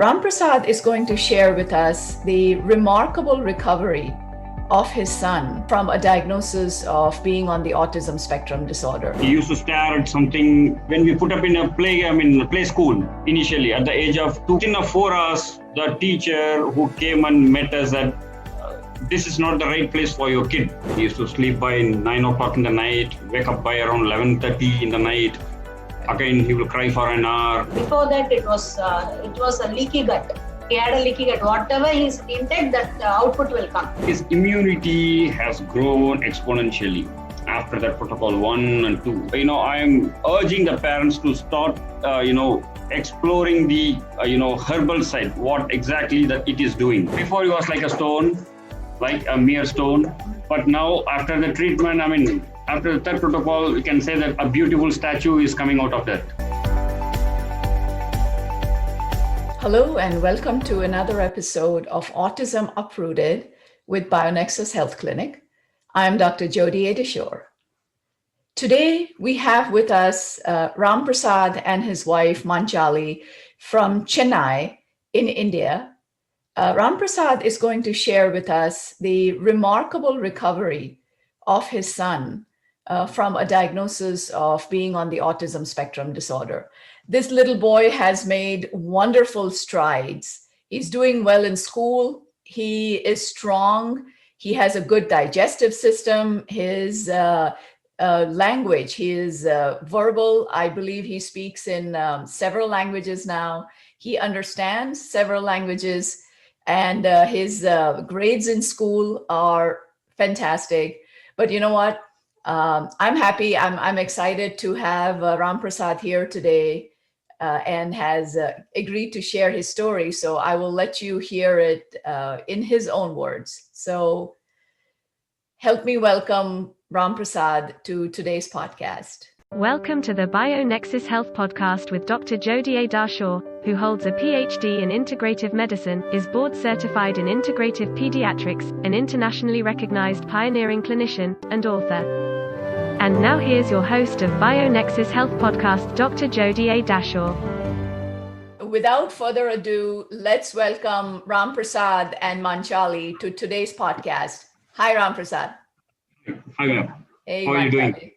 Ram Prasad is going to share with us the remarkable recovery of his son from a diagnosis of being on the autism spectrum disorder. He used to stare at something when we put up in a play school initially at the age of 2. In 4 hours, the teacher who came and met us said, this is not the right place for your kid. He used to sleep by 9 o'clock in the night, wake up by around 11:30 in the night. Again, he will cry for an hour. Before that, it was a leaky gut. He had a leaky gut. Whatever he's intake, that output will come. His immunity has grown exponentially after that protocol 1 and 2. I am urging the parents to start, exploring the, herbal side, what exactly that it is doing. Before he was like a stone, like a mere stone. But now after the treatment, after the third protocol, we can say that a beautiful statue is coming out of that. Hello and welcome to another episode of Autism Uprooted with BioNexus Health Clinic. I'm Dr. Jodie A. Dashore. Today we have with us Ram Prasad and his wife Manali from Chennai in India. Ram Prasad is going to share with us the remarkable recovery of his son from a diagnosis of being on the autism spectrum disorder. This little boy has made wonderful strides. He's doing well in school. He is strong. He has a good digestive system. His language, he is verbal. I believe he speaks in several languages now. He understands several languages, and his grades in school are fantastic. But you know what? I'm happy. I'm excited to have Ram Prasad here today and has agreed to share his story. So I will let you hear it in his own words. So help me welcome Ram Prasad to today's podcast. Welcome to the BioNexus Health podcast with Dr. Jodie A. Dashore, who holds a PhD in integrative medicine, is board certified in integrative pediatrics, an internationally recognized pioneering clinician, and author. And now here's your host of BioNexus Health podcast, Dr. Jodie A. Dashore. Without further ado, let's welcome Ram Prasad and Manali to today's podcast. Hi, Ram Prasad. Hi, ma'am. Hey, how are you doing?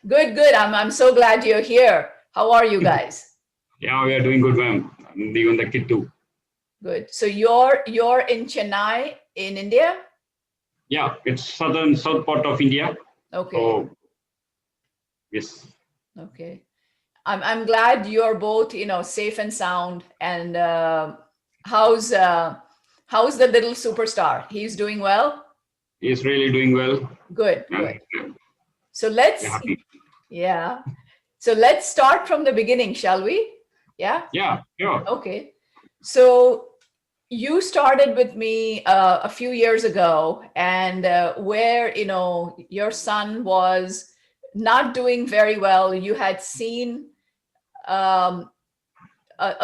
Good. I'm so glad you're here. How are you guys? Yeah, we are doing good, ma'am. Even the kid too. Good. So you're in Chennai in India? Yeah, it's south part of India. Okay. So, yes. Okay. I'm glad you're both, safe and sound. And how's the little superstar? He's doing well? He's really doing well. Good. So let's start from the beginning, shall we? Yeah? Yeah, sure. Okay. So you started with me a few years ago, and where, your son was not doing very well. You had seen a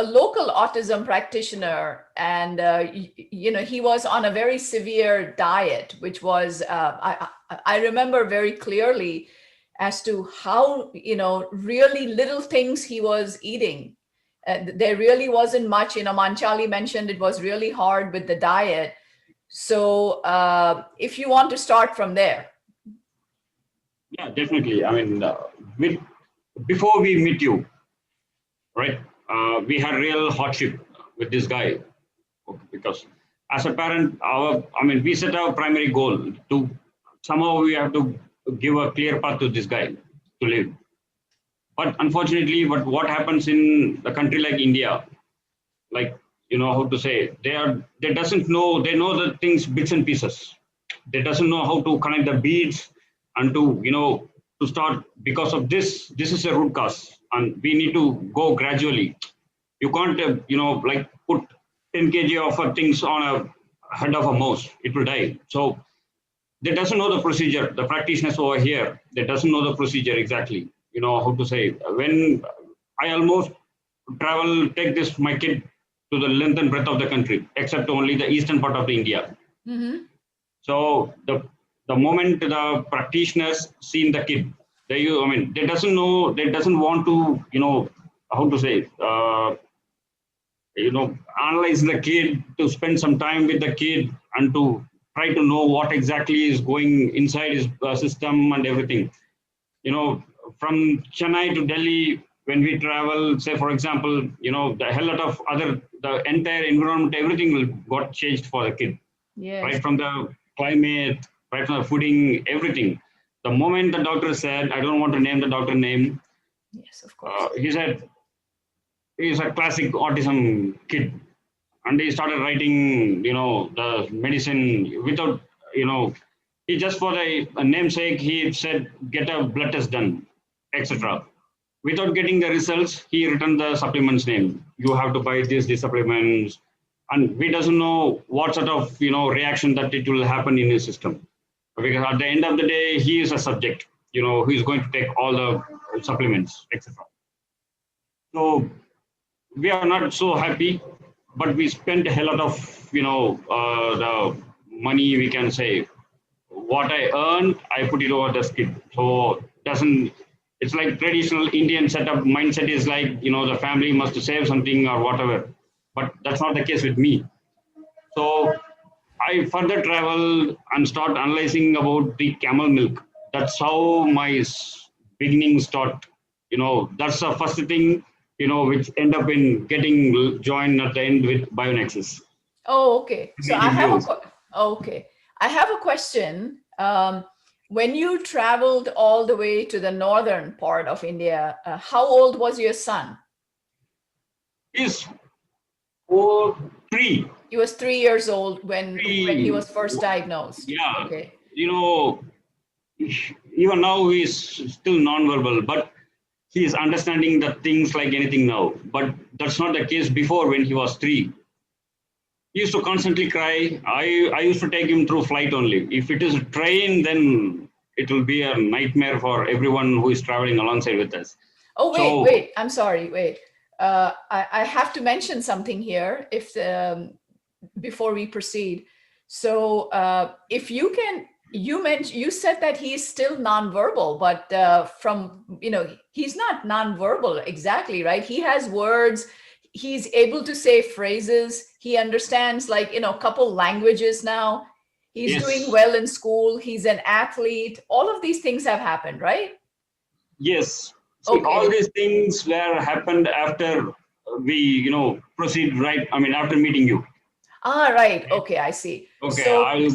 local autism practitioner, and, he was on a very severe diet, which was, I remember very clearly as to how, really little things he was eating. There really wasn't much, Manali mentioned it was really hard with the diet. So if you want to start from there. Yeah, definitely. Before we meet you, right, we had real hardship with this guy because as a parent, we set our primary goal to somehow we have to give a clear path to this guy to live. But unfortunately, what happens in a country like India, they know the things bits and pieces. They doesn't know how to connect the beads and to start, because of this is a root cause and we need to go gradually. You can't, put 10 kg of things on a head of a mouse, it will die. So they doesn't know the procedure. The practitioners over here, they doesn't know the procedure exactly. When I almost take my kid to the length and breadth of the country, except only the eastern part of the India. Mm-hmm. So the moment the practitioners seen the kid, they doesn't want to, analyze the kid, to spend some time with the kid, and to try to know what exactly is going inside his system and everything. From Chennai to Delhi, when we travel, say for example, the hell lot of the entire environment, everything will got changed for the kid. Yes. Right from the climate, right from the fooding, everything. The moment the doctor said, I don't want to name the doctor name. Yes, of course. He said, he's a classic autism kid. And he started writing, the medicine without, he just for the namesake, he said, get a blood test done, etc. Without getting the results, he written the supplements name. You have to buy these supplements. And we doesn't know what sort of, reaction that it will happen in his system. Because at the end of the day, he is a subject, who is going to take all the supplements, etc. So we are not so happy, but we spent a hell lot of, the money, we can say. What I earned, I put it over the skid. So it's like traditional Indian setup mindset is like, the family must save something or whatever. But that's not the case with me. So I further travel and start analyzing about the camel milk. That's how my beginning start. That's the first thing, which end up in getting joined at the end with BioNexus. Oh, okay. So I have a question. When you traveled all the way to the northern part of India, how old was your son? He's 3. He was 3 years old when he was first diagnosed. Yeah. Okay. Even now he's still non-verbal, but he is understanding the things like anything now. But that's not the case before when he was 3. He used to constantly cry. I used to take him through flight only. If it is a train, then it will be a nightmare for everyone who is traveling alongside with us. Oh, wait. I'm sorry. Wait. I have to mention something here before we proceed. So if you can, you said that he's still nonverbal, but he's not nonverbal exactly, right? He has words. He's able to say phrases. He understands a couple languages now. He's doing well in school. He's an athlete. All of these things have happened, right? Yes. See, all these things were happened after we, proceed, right? I mean, after meeting you. Ah, right. Okay, I see. Okay, so I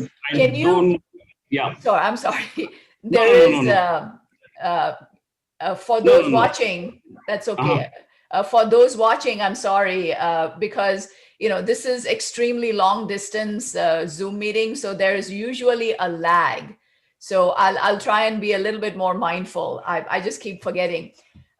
don't. Yeah. So I'm sorry. There is for those watching. That's okay. For those watching, I'm sorry because this is extremely long distance Zoom meeting, so there is usually a lag. So I'll try and be a little bit more mindful. I just keep forgetting.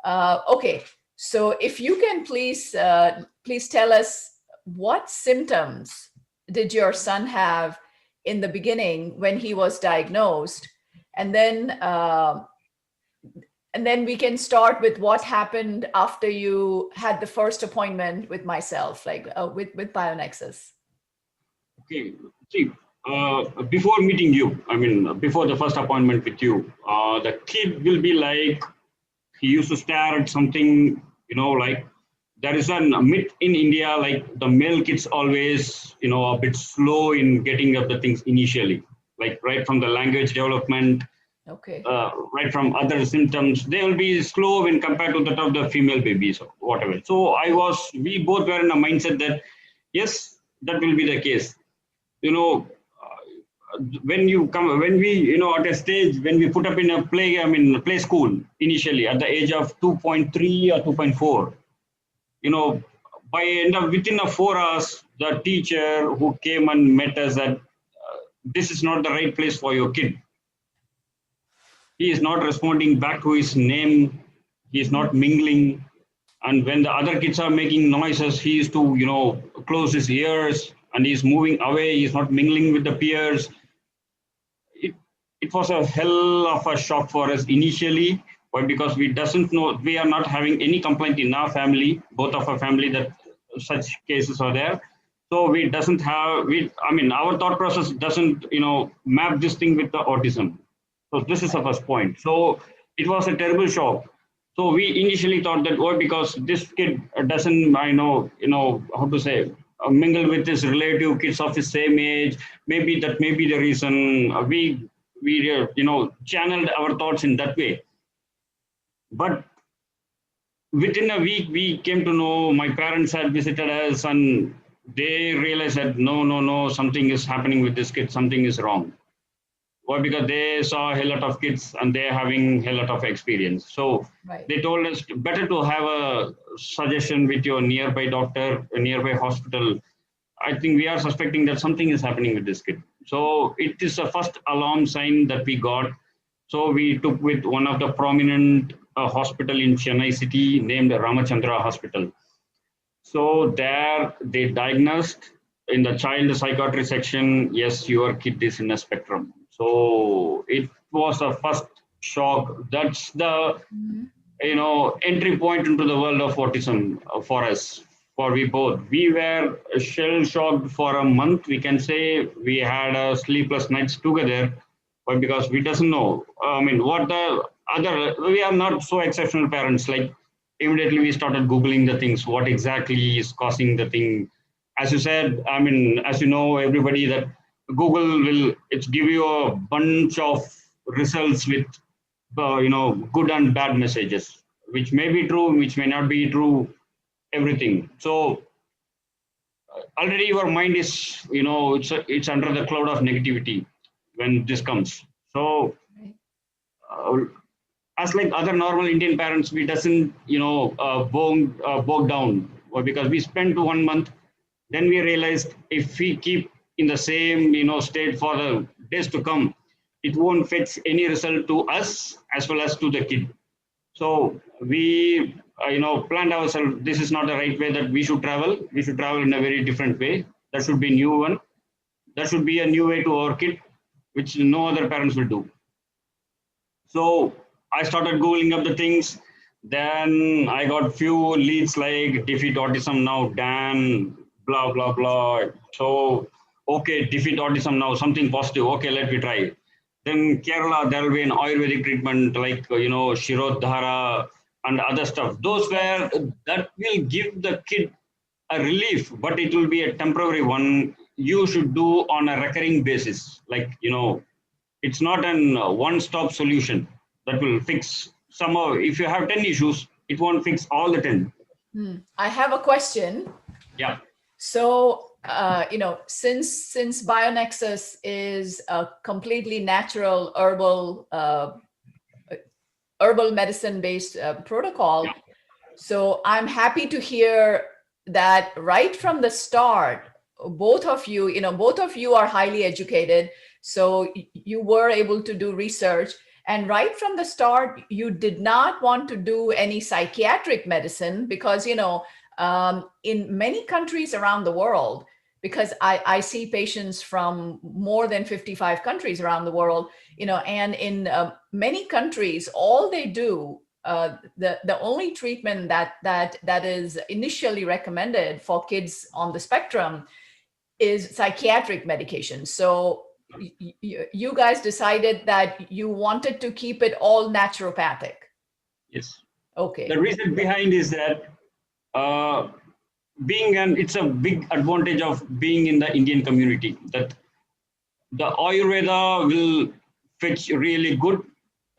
Okay, so if you can please tell us what symptoms did your son have in the beginning when he was diagnosed, and then we can start with what happened after you had the first appointment with myself, like with BioNexus. Okay. See, before meeting you, before the first appointment with you, the kid will be like, he used to stare at something, like there is a myth in India, like the male kids always, a bit slow in getting up the things initially, like right from the language development, right from other symptoms, they will be slow when compared to that of the female babies or whatever. So we both were in a mindset that, yes, that will be the case. When we, at a stage, when we put up in a play school initially at the age of 2.3 or 2.4, within 4 hours, the teacher who came and met us said, this is not the right place for your kid. He is not responding back to his name. He is not mingling. And when the other kids are making noises, he is to, close his ears and he's moving away. He's not mingling with the peers. It was a hell of a shock for us initially, but because we are not having any complaint in our family, both of our family, that such cases are there. So our thought process doesn't, map this thing with the autism. So this is the first point. So it was a terrible shock. So we initially thought that, because this kid doesn't, how to say, mingle with his relative kids of his same age. Maybe that may be the reason we channeled our thoughts in that way. But within a week, we came to know my parents had visited us and they realized that no, something is happening with this kid, something is wrong. Why? Because they saw a lot of kids and they're having a lot of experience. So Right. they told us better to have a suggestion with your nearby doctor, a nearby hospital. I think we are suspecting that something is happening with this kid. So it is a first alarm sign that we got. So we took with one of the prominent hospital in Chennai city named Ramachandra Hospital. So there they diagnosed in the child psychiatry section, yes, your kid is in a spectrum. So it was a first shock. That's the entry point into the world of autism for us, for we both. We were shell shocked for a month. We can say we had sleepless nights together, but because we doesn't know. What the other. We are not so exceptional parents. Like immediately we started googling the things. What exactly is causing the thing? As you said, as you know, everybody that Google will it's give you a bunch of results with good and bad messages, which may be true, which may not be true, everything. So already your mind is, it's under the cloud of negativity when this comes. So uh, as like other normal Indian parents, we doesn't, bog down because we spent 1 month. Then we realized if we keep in the same, state for the days to come, it won't fetch any result to us as well as to the kid. So we, planned ourselves. This is not the right way that we should travel. We should travel in a very different way. That should be new one. That should be a new way to our kid, which no other parents will do. So I started Googling up the things. Then I got few leads like defeat autism now, Dan, blah, blah, blah. So, okay, defeat autism now, something positive. Okay, let me try. Then Kerala, there will be an Ayurvedic treatment like, Shirodhara and other stuff. Those were, that will give the kid a relief, but it will be a temporary one. You should do on a recurring basis. Like, it's not an one-stop solution that will fix somehow. If you have 10 issues, it won't fix all the 10. I have a question. Yeah. So, since BioNexus is a completely natural herbal medicine-based protocol, so I'm happy to hear that right from the start, both of you are highly educated, so you were able to do research. And right from the start, you did not want to do any psychiatric medicine because, in many countries around the world, because I see patients from more than 55 countries around the world, and in many countries, all they do, the only treatment that is initially recommended for kids on the spectrum is psychiatric medication. So you guys decided that you wanted to keep it all naturopathic. Yes. Okay. The reason behind is that it's a big advantage of being in the Indian community that the Ayurveda will fetch really good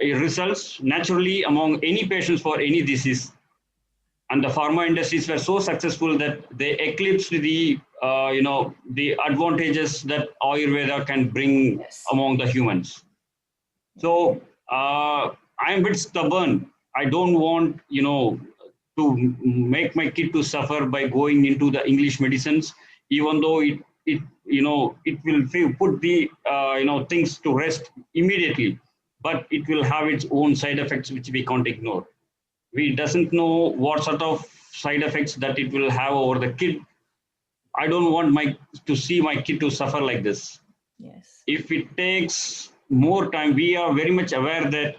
results naturally among any patients for any disease. And the pharma industries were so successful that they eclipsed the advantages that Ayurveda can bring among the humans. So I am a bit stubborn. I don't want, to make my kid to suffer by going into the English medicines, even though it will put the, things to rest immediately, but it will have its own side effects, which we can't ignore. We doesn't know what sort of side effects that it will have over the kid. I don't want to see my kid to suffer like this. Yes. If it takes more time, we are very much aware that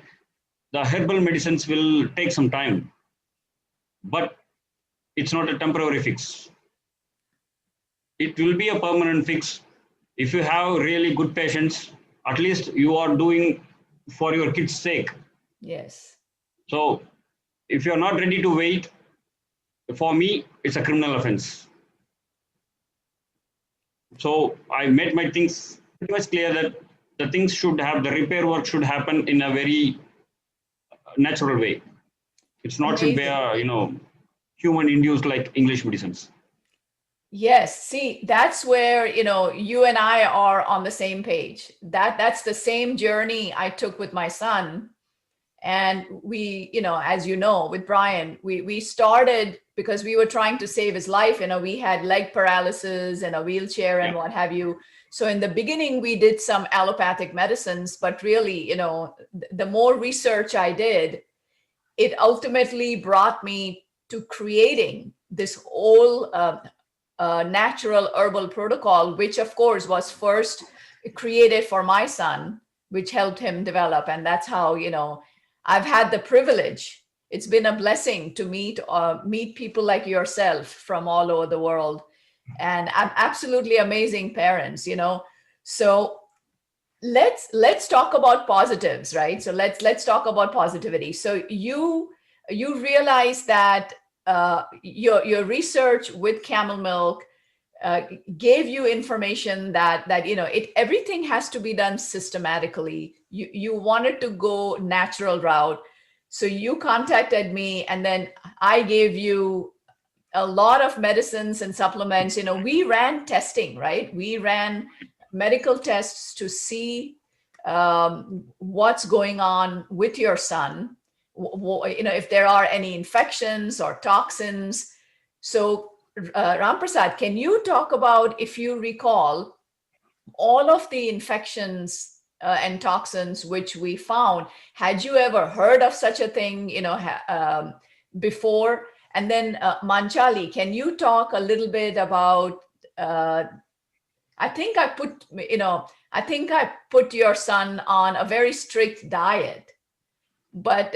the herbal medicines will take some time, but it's not a temporary fix. It will be a permanent fix. If you have really good patients, at least you are doing for your kid's sake. Yes. So if you're not ready to wait, for me, it's a criminal offense. So I made my things pretty much clear that the things should have, the repair work should happen in a very natural way. It's not should be Amazing. a, human induced like English medicines. Yes, see, that's where, you and I are on the same page. That's the same journey I took with my son. And we, as you know, with Brian, we started because we were trying to save his life. We had leg paralysis and a wheelchair and what have you. So in the beginning, we did some allopathic medicines, but really, the more research I did, it ultimately brought me to creating this whole natural herbal protocol, which of course was first created for my son, which helped him develop. And that's how, I've had the privilege. It's been a blessing to meet people like yourself from all over the world, and absolutely amazing parents. So let's talk about positives, right? So let's talk about positivity. So you realize that your research with camel milk gave you information that everything has to be done systematically. You wanted to go natural route, so you contacted me, and then I gave you a lot of medicines and supplements. We ran testing, right? We ran medical tests to see what's going on with your son, if there are any infections or toxins. So Ram Prasad, can you talk about, if you recall, all of the infections and toxins which we found? Had you ever heard of such a thing, before? And then Manchali, can you talk a little bit about? I think I put your son on a very strict diet. But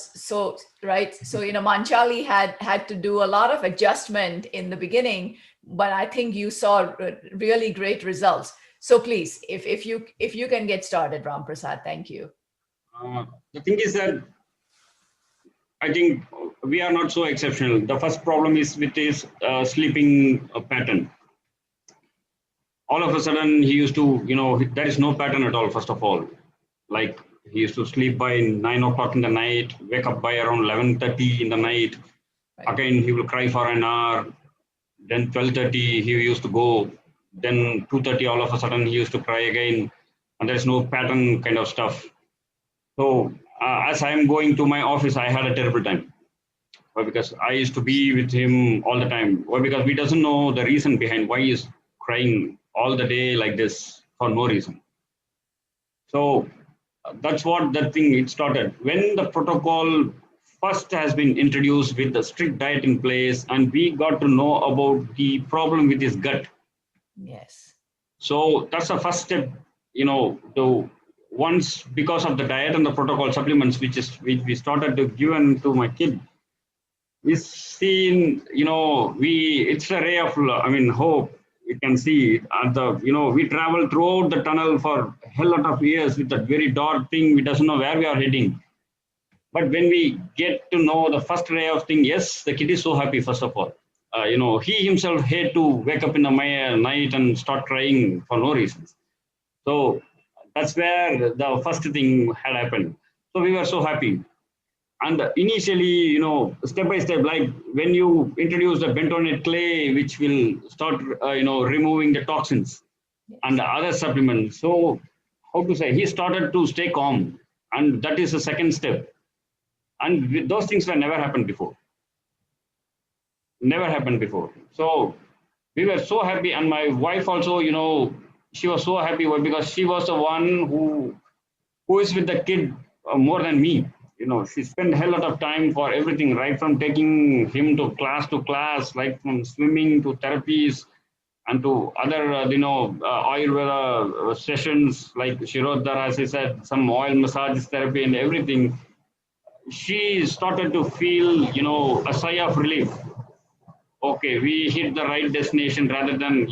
so Manchali had to do a lot of adjustment in the beginning, but I think you saw really great results. So please, if you can get started, Ram Prasad, thank you. The thing is that I think we are not so exceptional. The first problem is with his sleeping pattern. All of a sudden, he used to, there is no pattern at all. First of all, like, he used to sleep by 9 o'clock in the night, wake up by around 11:30 in the night. Right. Again, he will cry for an hour. Then 12:30, he used to go. Then 2:30, all of a sudden, he used to cry again. And there's no pattern kind of stuff. So as I'm going to my office, I had a terrible time. Because I used to be with him all the time. Or because we doesn't know the reason behind why he's crying all the day like this for no reason. So that's what that thing it started. When the protocol first has been introduced with the strict diet in place, and we got to know about the problem with his gut. Yes. So that's the first step, to once, because of the diet and the protocol supplements, which we started to give to my kid, is seen, it's a ray of, hope. You can see we travel throughout the tunnel for a hell lot of years with that very dark thing. We doesn't know where we are heading. But when we get to know the first ray of thing, yes, the kid is so happy, first of all. He himself had to wake up in the night and start crying for no reasons. So that's where the first thing had happened. So we were so happy. And initially, step by step, like when you introduce the bentonite clay, which will start, removing the toxins and the other supplements. So, how to say, he started to stay calm. And that is the second step. And those things were never happened before. Never happened before. So, we were so happy. And my wife also, she was so happy because she was the one who is with the kid more than me. She spent a hell lot of time for everything, right from taking him to class, like from swimming to therapies and to other, Ayurveda sessions, like Shirodhara, as I said, some oil massage therapy and everything. She started to feel, a sigh of relief. Okay, we hit the right destination rather than,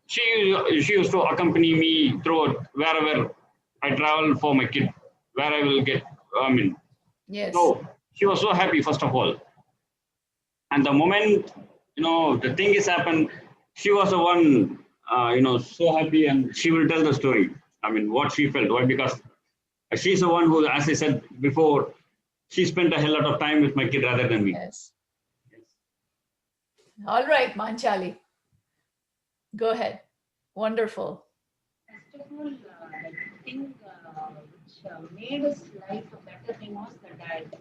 she used to accompany me through wherever I travel for my kid, where I will get, Yes. So she was so happy, first of all. And the moment, the thing is happened, she was the one so happy, and she will tell the story. I mean, what she felt. Why? Because she's the one who, as I said before, she spent a hell lot of time with my kid rather than me. Yes. All right, Manchali. Go ahead. Wonderful. First of all, the thing which made his life a better thing was the diet.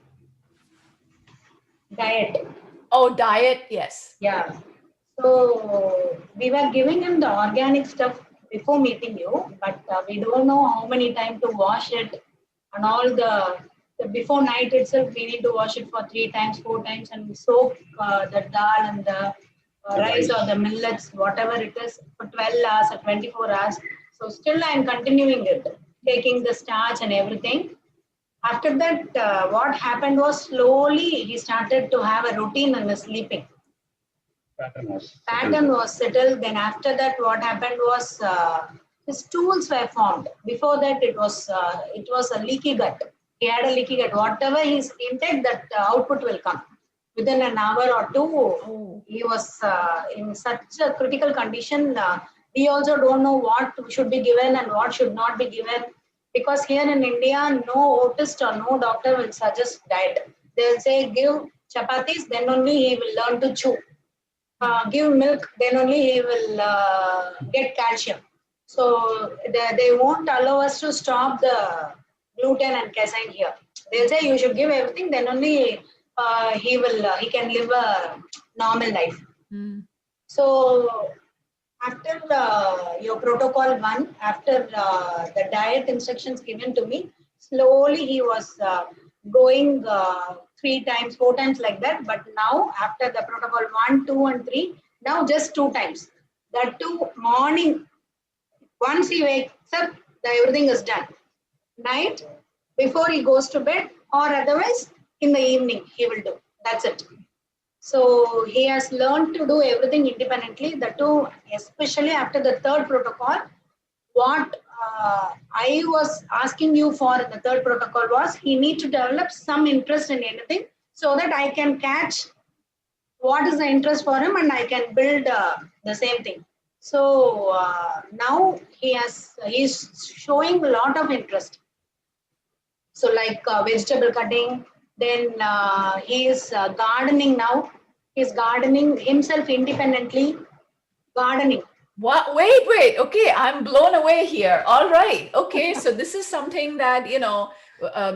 Diet. Oh, diet. Yes. Yeah. So we were giving him the organic stuff before meeting you, but we don't know how many times to wash it, and all the before night itself we need to wash it for 3 times, 4 times, and we soak the dal and the rice or the millets, whatever it is, for 12 hours or 24 hours. So still I am continuing it, taking the starch and everything. After that, what happened was slowly he started to have a routine in his sleeping. Pattern was settled. Then after that, what happened was his stools were formed. Before that, it was a leaky gut. He had a leaky gut. Whatever his intake, that output will come. Within an hour or two, he was in such a critical condition. We also don't know what should be given and what should not be given. Because here in India, no autist or no doctor will suggest diet. They'll say, give chapatis, then only he will learn to chew. Give milk, then only he will get calcium. So they won't allow us to stop the gluten and casein here. They'll say you should give everything, then only he can live a normal life. Mm. So after your protocol 1, after the diet instructions given to me, slowly he was going 3 times, 4 times like that. But now after the protocol 1, 2 and 3, now just 2 times. That too morning, once he wakes up, everything is done. Night, before he goes to bed, or otherwise in the evening he will do. That's it. So he has learned to do everything independently. The two, especially after the 3rd protocol, what I was asking you for in the 3rd protocol was he need to develop some interest in anything so that I can catch what is the interest for him and I can build the same thing. So now he's showing a lot of interest. So like vegetable cutting, then he is gardening now. He's gardening himself independently. Gardening. What? Wait. Okay, I'm blown away here. All right. Okay, so this is something that,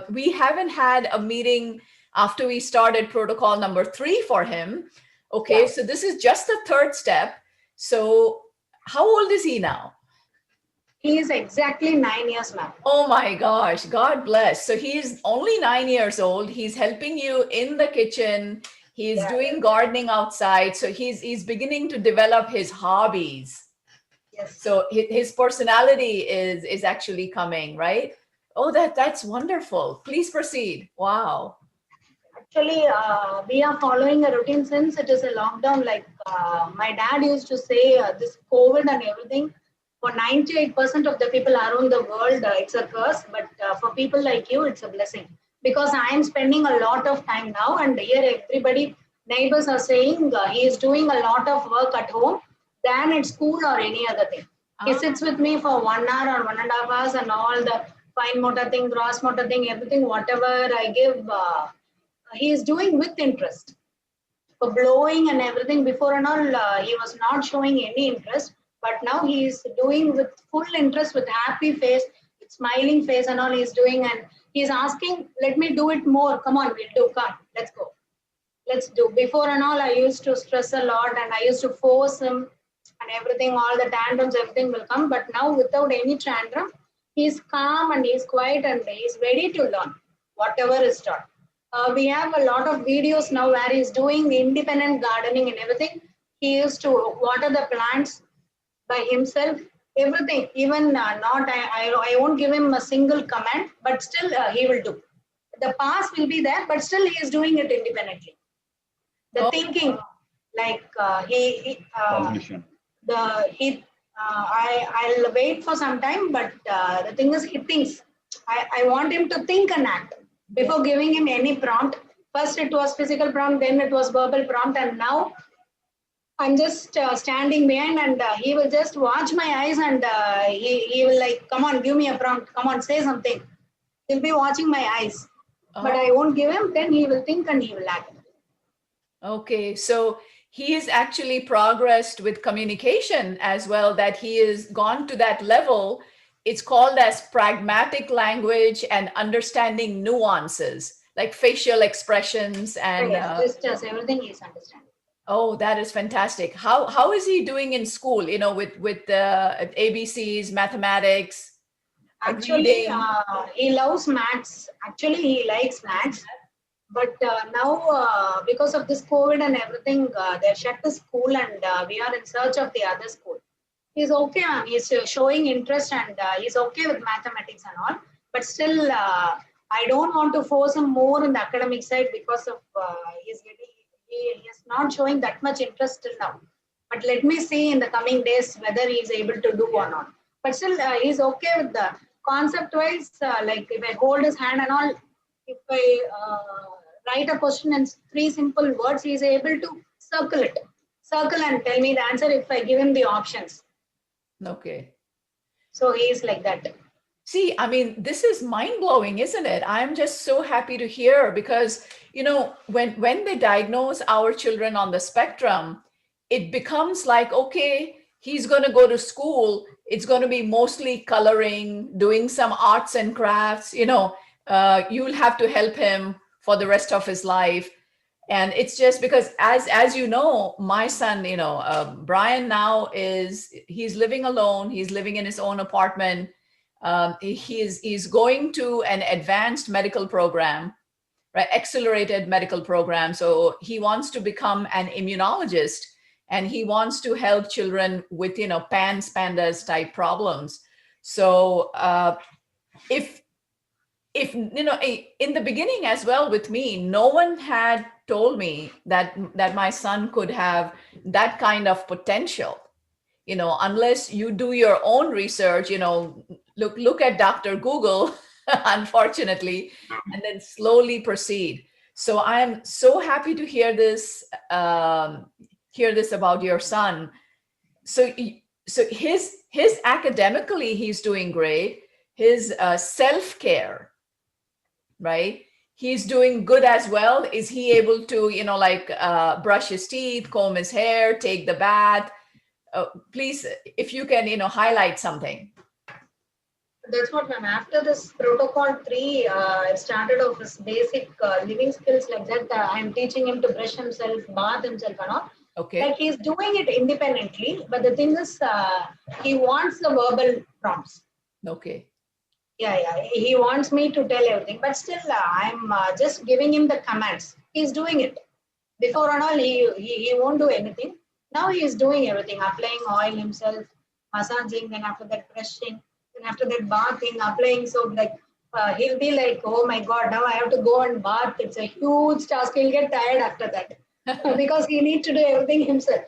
we haven't had a meeting after we started protocol number 3 for him. Okay, Yeah. so this is just the 3rd step. So how old is he now? He is exactly 9 years, ma'am. Oh my gosh, God bless. So he's only 9 years old. He's helping you in the kitchen. He's doing gardening outside. So he's beginning to develop his hobbies. Yes. So his personality is actually coming, right? Oh, that's wonderful. Please proceed. Wow. Actually, we are following a routine since it is a lockdown. Like my dad used to say, this COVID and everything, for 98% of the people around the world, it's a curse. But for people like you, it's a blessing. Because I am spending a lot of time now, and here everybody, neighbors are saying he is doing a lot of work at home than at school or any other thing. He sits with me for 1 hour or 1.5 hours, and all the fine motor thing, gross motor thing, everything, whatever I give, he is doing with interest. For blowing and everything before and all, he was not showing any interest, but now he is doing with full interest, with happy face, with smiling face and all he is doing, and he is asking, let me do it more, come on, we'll do, come, let's go. Let's do. Before and all, I used to stress a lot and I used to force him and everything, all the tantrums, everything will come. But now without any tantrum, he's calm and he's quiet and he's ready to learn whatever is taught. We have a lot of videos now where he's doing independent gardening and everything. He used to water the plants by himself, everything, even I won't give him a single command, but still he will do. The pass will be there, but still he is doing it independently. The thinking, like I'll wait for some time, but the thing is he thinks. I want him to think and act before giving him any prompt. First it was physical prompt, then it was verbal prompt, and now I'm just standing behind, and he will just watch my eyes, and he will like, come on, give me a prompt. Come on, say something. He'll be watching my eyes, but I won't give him. Then he will think and he will act. Okay, so he has actually progressed with communication as well, that he has gone to that level. It's called as pragmatic language and understanding nuances, like facial expressions and Yes, just everything is understanding. oh, that is fantastic. How is he doing in school, with the ABCs, mathematics, Actually, reading? he loves maths. Actually, he likes maths. But now, because of this COVID and everything, they shut the school, and we are in search of the other school. He's okay. He's showing interest, and he's okay with mathematics and all. But still, I don't want to force him more in the academic side, because of he is not showing that much interest till now. But let me see in the coming days whether he is able to do or not. But still, he's okay with the concept wise. Like if I hold his hand and all, if I write a question in 3 simple words, he is able to circle and tell me the answer if I give him the options. Okay. So he is like that. See, I mean, this is mind-blowing, isn't it? I'm just so happy to hear, because, when they diagnose our children on the spectrum, it becomes like, okay, he's going to go to school. It's going to be mostly coloring, doing some arts and crafts, you'll have to help him for the rest of his life. And it's just because, as you know, my son, Brian now he's living alone. He's living in his own apartment. He's going to an advanced medical program, right? Accelerated medical program. So he wants to become an immunologist, and he wants to help children with, PANS, PANDAS type problems. So if in the beginning as well with me, no one had told me that my son could have that kind of potential, unless you do your own research, look at Dr. Google, unfortunately, and then slowly proceed. So I am so happy to hear this about your son. So his academically, he's doing great. His self-care, right? He's doing good as well. Is he able to, brush his teeth, comb his hair, take the bath? Please, if you can, highlight something. That's what, ma'am. After this protocol 3, it started off his basic living skills like that. I'm teaching him to brush himself, bath himself and all. Okay. Like he's doing it independently. But the thing is, he wants the verbal prompts. Okay. Yeah. He wants me to tell everything. But still, I'm just giving him the commands. He's doing it. Before and all, he won't do anything. Now he is doing everything. Applying oil himself, massaging, then after that brushing. And after that bathing, applying soap, like he'll be like, oh my God, now I have to go and bath. It's a huge task. He'll get tired after that because he needs to do everything himself.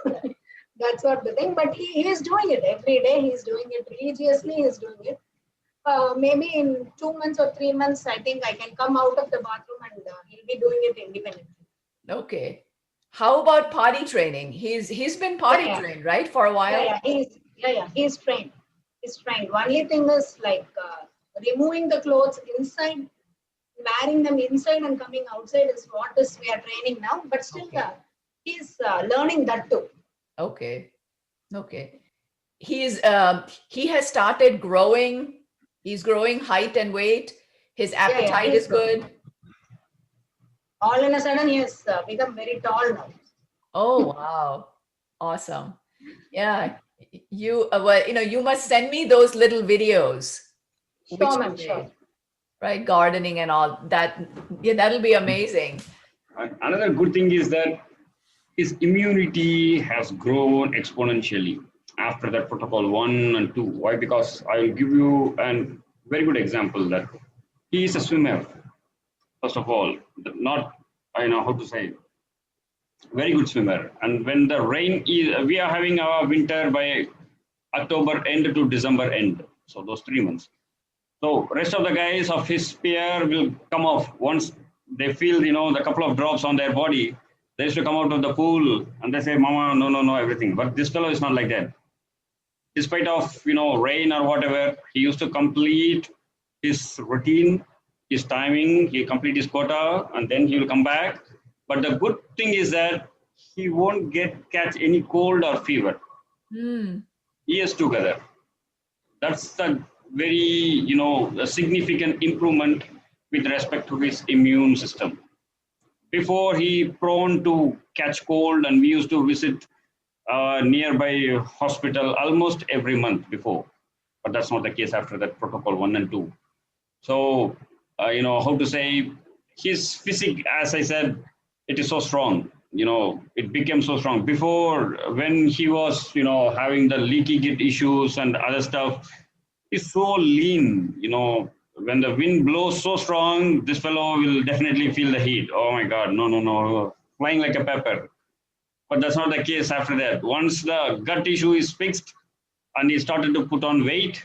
That's what the thing. But he is doing it every day. He's doing it religiously. He's doing it. Maybe in 2 months or 3 months, I think I can come out of the bathroom and he'll be doing it independently. Okay. How about potty training? He's been potty trained, right, for a while? He's trained. Is trained. Only thing is like removing the clothes inside, wearing them inside and coming outside is what is we are training now. But still, he's learning that too. Okay. He has started growing. He's growing height and weight. His appetite is good. All in a sudden, he has become very tall now. Oh wow! Awesome. Yeah. You you must send me those little videos. Sure, ma'am, sure. Right, gardening and all that. Yeah, that'll be amazing. Another good thing is that his immunity has grown exponentially after that protocol 1 and 2. Why? Because I will give you a very good example that he is a swimmer. First of all, not, I know how to say, very good swimmer. And when the rain is, we are having our winter by October end to December end. So those 3 months. So rest of the guys of his peer will come off once they feel, the couple of drops on their body. They used to come out of the pool and they say, Mama, no, everything. But this fellow is not like that. Despite of, rain or whatever, he used to complete his routine, his timing, he complete his quota, and then he will come back. But the good thing is that he won't catch any cold or fever. Years together. That's the very, a significant improvement with respect to his immune system. Before, he prone to catch cold, and we used to visit nearby hospital almost every month before, but that's not the case after that protocol 1 and 2. So, how to say, his physique, as I said, it is so strong. It became so strong. Before, when he was, having the leaky gut issues and other stuff, he's so lean. When the wind blows so strong, this fellow will definitely feel the heat. Oh my God, no, flying like a pepper. But that's not the case after that. Once the gut issue is fixed and he started to put on weight,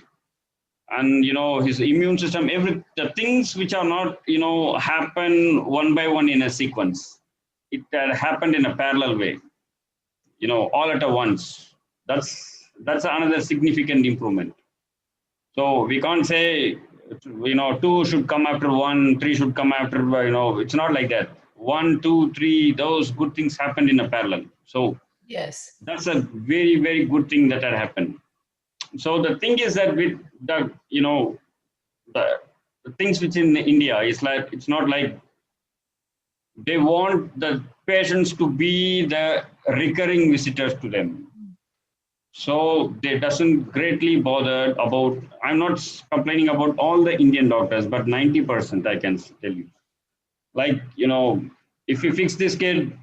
and his immune system, the things which are not happen one by one in a sequence, it happened in a parallel way, all at once. That's another significant improvement. So we can't say 2 should come after 1, 3 should come after, it's not like that. 1, 2, 3, those good things happened in a parallel. So yes, that's a very, very good thing that had happened. So the thing is that with the the things which in India is like, it's not like they want the patients to be the recurring visitors to them. So they doesn't greatly bother about, I'm not complaining about all the Indian doctors, but 90% I can tell you. Like, if you fix this kid,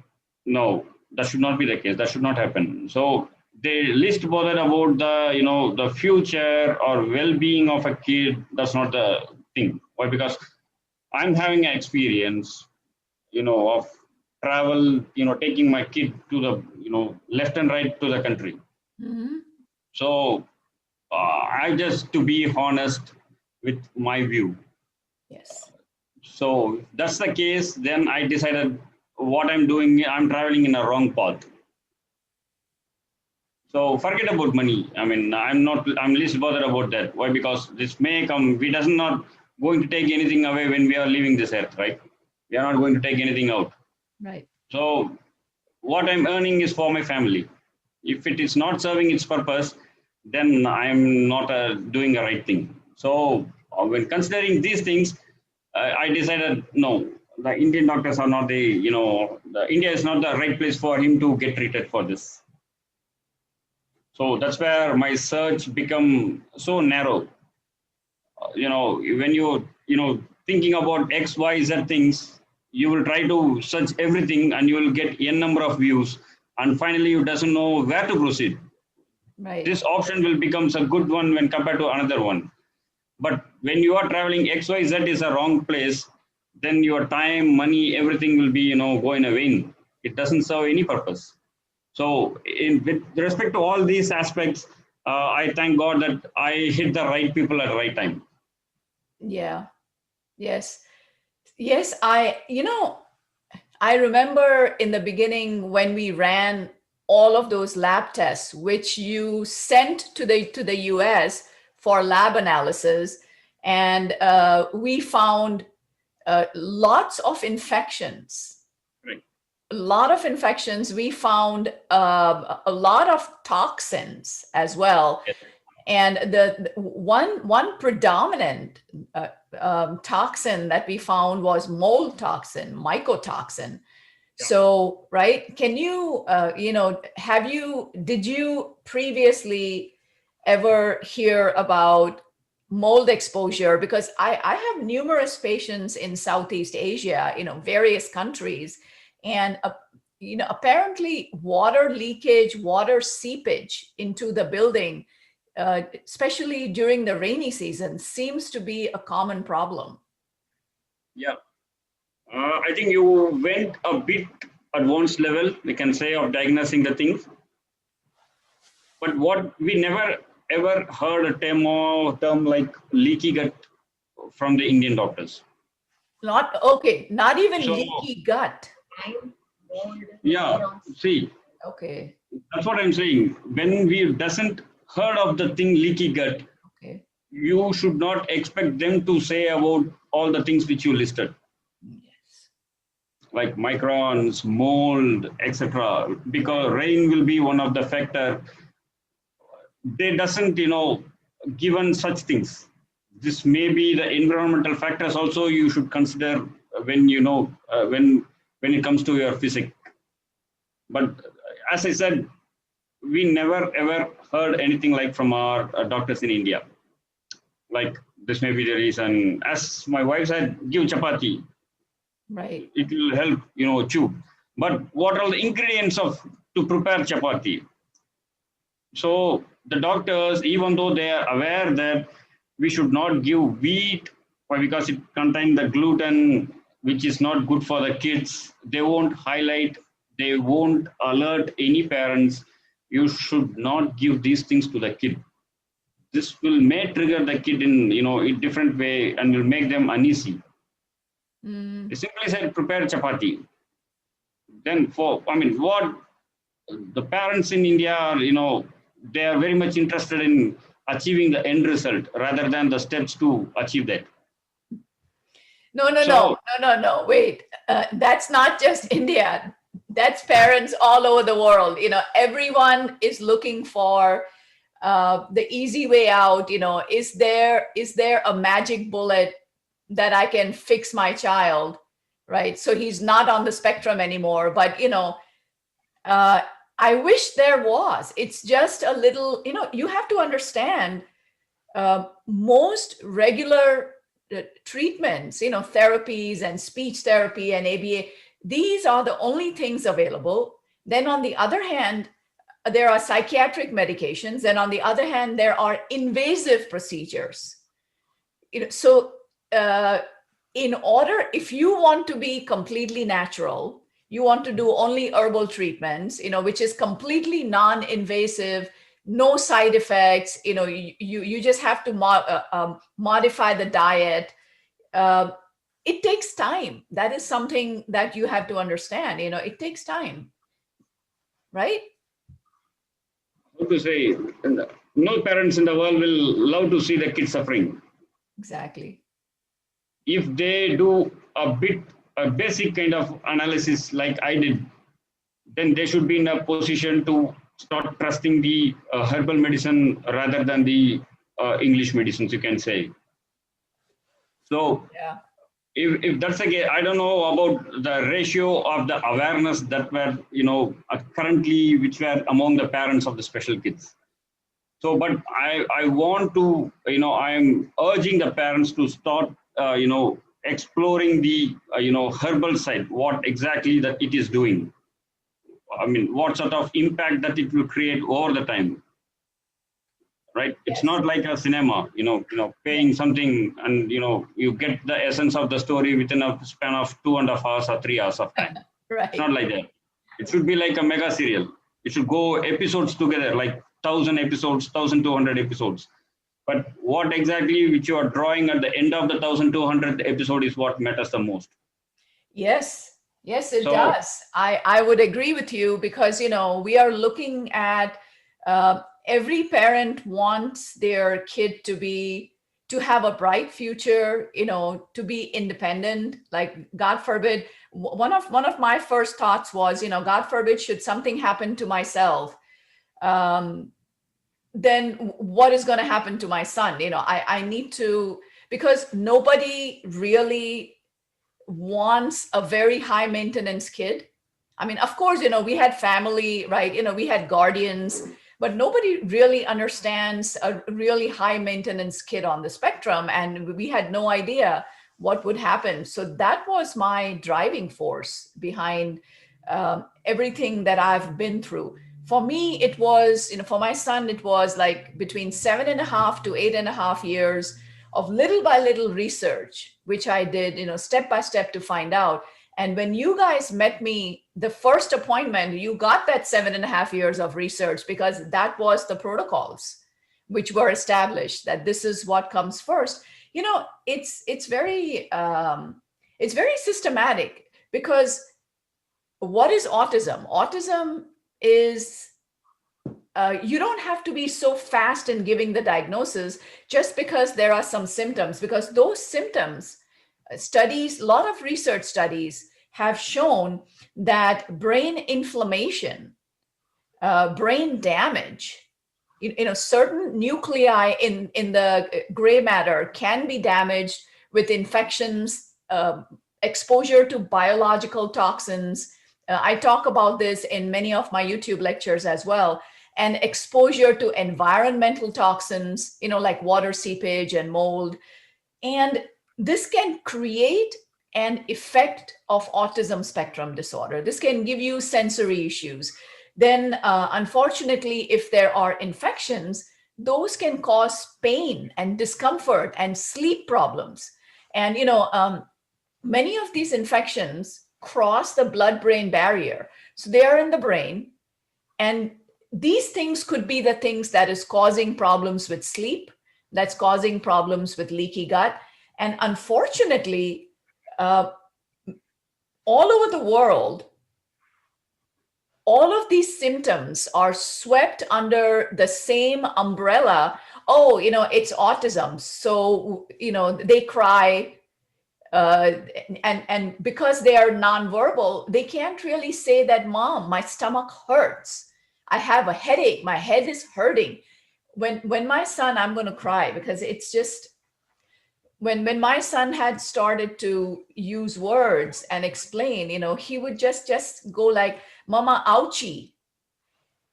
no, that should not be the case. That should not happen. So they least bothered about the, the future or well-being of a kid. That's not the thing. Why? Because I'm having an experience, of travel, taking my kid to the, left and right to the country. So I just, to be honest with my view. yes, So that's the case. Then I decided what I'm doing, I'm traveling in a wrong path. So forget about money. I mean, I'm least bothered about that. Why? Because this may come, we doesn't not going to take anything away when we are leaving this earth, right? We are not going to take anything out. right. So what I'm earning is for my family. If it is not serving its purpose, then I'm not doing the right thing. So when considering these things, I decided, no, the Indian doctors are not the India is not the right place for him to get treated for this. So that's where my search become so narrow. When you thinking about X, Y, Z things, you will try to search everything and you will get n number of views, and finally you doesn't know where to proceed. Right. This option will become a good one when compared to another one. But when you are traveling X, Y, Z is a wrong place, then your time, money, everything will be go in a vain. It doesn't serve any purpose. So with respect to all these aspects, I thank God that I hit the right people at the right time. Yeah. Yes. I remember in the beginning when we ran all of those lab tests, which you sent to the US for lab analysis, and we found lots of infections. Right. A lot of infections. We found a lot of toxins as well. Yes. And the one predominant toxin that we found was mold toxin, mycotoxin. Yeah. So, right? Can you, did you previously ever hear about mold exposure? Because I have numerous patients in Southeast Asia, various countries, and apparently water leakage, water seepage into the building, especially during the rainy season, seems to be a common problem. Yeah. I think you went a bit advanced level, we can say, of diagnosing the things. But what we never ever heard a term like leaky gut from the Indian doctors. Not even leaky gut. mold, Yeah, neurons. see, Okay. that's what I'm saying. When we doesn't heard of the thing leaky gut, Okay. you should not expect them to say about all the things which you listed, Yes. like microns, mold, etc. Because rain will be one of the factor. They doesn't, given such things. This may be the environmental factors also you should consider when when it comes to your physics. But as I said, we never ever heard anything like from our doctors in India. Like this may be the reason. As my wife said, give chapati. Right. It will help, chew. But what are the ingredients of to prepare chapati? So the doctors, even though they are aware that we should not give wheat, why? Because it contains the gluten, which is not good for the kids. They won't highlight, they won't alert any parents. You should not give these things to the kid. This will may trigger the kid in in different way and will make them uneasy. Mm. They simply said prepare chapati. Then what the parents in India are, they are very much interested in achieving the end result rather than the steps to achieve that. No, no, no, So no, no, no. Wait, that's not just India. That's parents all over the world. Everyone is looking for the easy way out. Is there a magic bullet that I can fix my child, right? So he's not on the spectrum anymore. But uh, I wish there was. It's just a little. You have to understand. Most regular treatments, therapies and speech therapy and ABA, these are the only things available. Then on the other hand, there are psychiatric medications, and on the other hand, there are invasive procedures. So in order, if you want to be completely natural, you want to do only herbal treatments, which is completely non-invasive, no side effects. You just have to modify the diet. uh, it takes time. That is something that you have to understand. It takes time, right? how to say, no parents in the world will love to see the kids suffering. Exactly. If they do a basic kind of analysis like I did, then they should be in a position to start trusting the herbal medicine rather than the English medicines, you can say. So Yeah. if that's the case, I don't know about the ratio of the awareness that were, currently, which were among the parents of the special kids. So, but I want to, I'm urging the parents to start, exploring the, herbal side, what exactly that it is doing. I mean, what sort of impact that it will create over the time, right? It's Yes. not like a cinema, paying something and, you get the essence of the story within a span of 2.5 hours or 3 hours of time. It's not Right. like that. It should be like a mega serial. It should go episodes together, like 1,000 episodes, 1,200 episodes. But what exactly which you are drawing at the end of the 1,200 episode is what matters the most. Yes, yes, it So does. I would agree with you because, we are looking at every parent wants their kid to have a bright future, to be independent. Like, God forbid, one of my first thoughts was, God forbid, should something happen to myself, um, then what is going to happen to my son? I need to, because nobody really wants a very high maintenance kid. I mean, of course, we had family, right? We had guardians, but nobody really understands a really high maintenance kid on the spectrum. And we had no idea what would happen. So that was my driving force behind everything that I've been through. For me, it was, for my son, it was like between 7.5 to 8.5 years of little by little research, which I did, step by step to find out. And when you guys met me, the first appointment, you got that 7.5 years of research because that was the protocols which were established, that this is what comes first. It's very systematic because what is autism? Autism is, you don't have to be so fast in giving the diagnosis just because there are some symptoms, because those symptoms, studies, a lot of research studies have shown that brain inflammation, brain damage, certain nuclei in the gray matter can be damaged with infections, exposure to biological toxins. I talk about this in many of my YouTube lectures as well, and exposure to environmental toxins, like water seepage and mold. And this can create an effect of autism spectrum disorder. This can give you sensory issues. Then, unfortunately, if there are infections, those can cause pain and discomfort and sleep problems. And, many of these infections cross the blood-brain barrier. So they are in the brain. And these things could be the things that is causing problems with sleep, that's causing problems with leaky gut. And unfortunately, all over the world, all of these symptoms are swept under the same umbrella. Oh, it's autism. So, they cry. And because they are nonverbal, they can't really say that, Mom, my stomach hurts. I have a headache. My head is hurting. When my son, I'm going to cry because it's just, when my son had started to use words and explain, he would just go like, Mama, ouchie,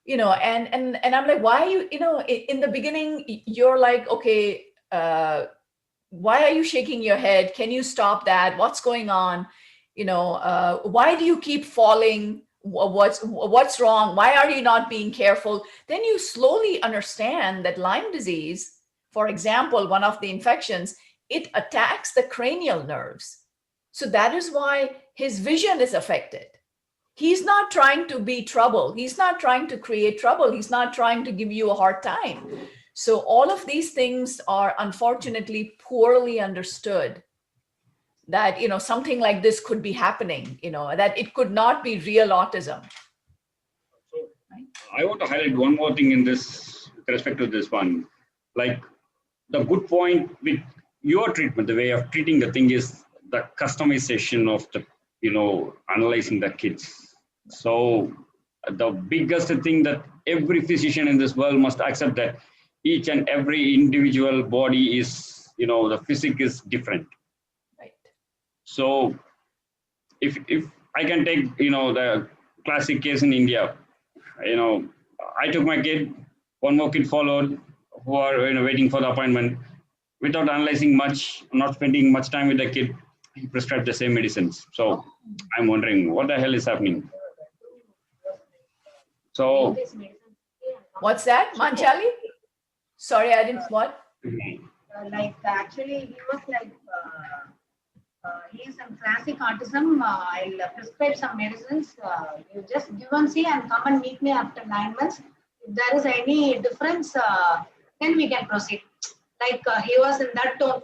and I'm like, why are you, in the beginning, you're like, okay, why are you shaking your head? Can you stop that? What's going on? Why do you keep falling? What's wrong? Why are you not being careful? Then you slowly understand that Lyme disease, for example, one of the infections, it attacks the cranial nerves. So that is why his vision is affected. He's not trying to be trouble. He's not trying to create trouble. He's not trying to give you a hard time. So all of these things are unfortunately poorly understood, that, something like this could be happening, that it could not be real autism. So I want to highlight one more thing in this, with respect to this one. Like, the good point with your treatment, the way of treating the thing, is the customization of the, analyzing the kids. So the biggest thing that every physician in this world must accept, that each and every individual body is, the physics is different. Right. So if I can take, the classic case in India, I took my kid, one more kid followed, who are waiting for the appointment. Without analyzing much, not spending much time with the kid, he prescribed the same medicines. So I'm wondering what the hell is happening. So what's that, Manchali? Sorry, I didn't, what? Actually, he was like, he's in classic autism. I'll prescribe some medicines. You just give and see and come and meet me after 9 months. If there is any difference, then we can proceed. He was in that tone.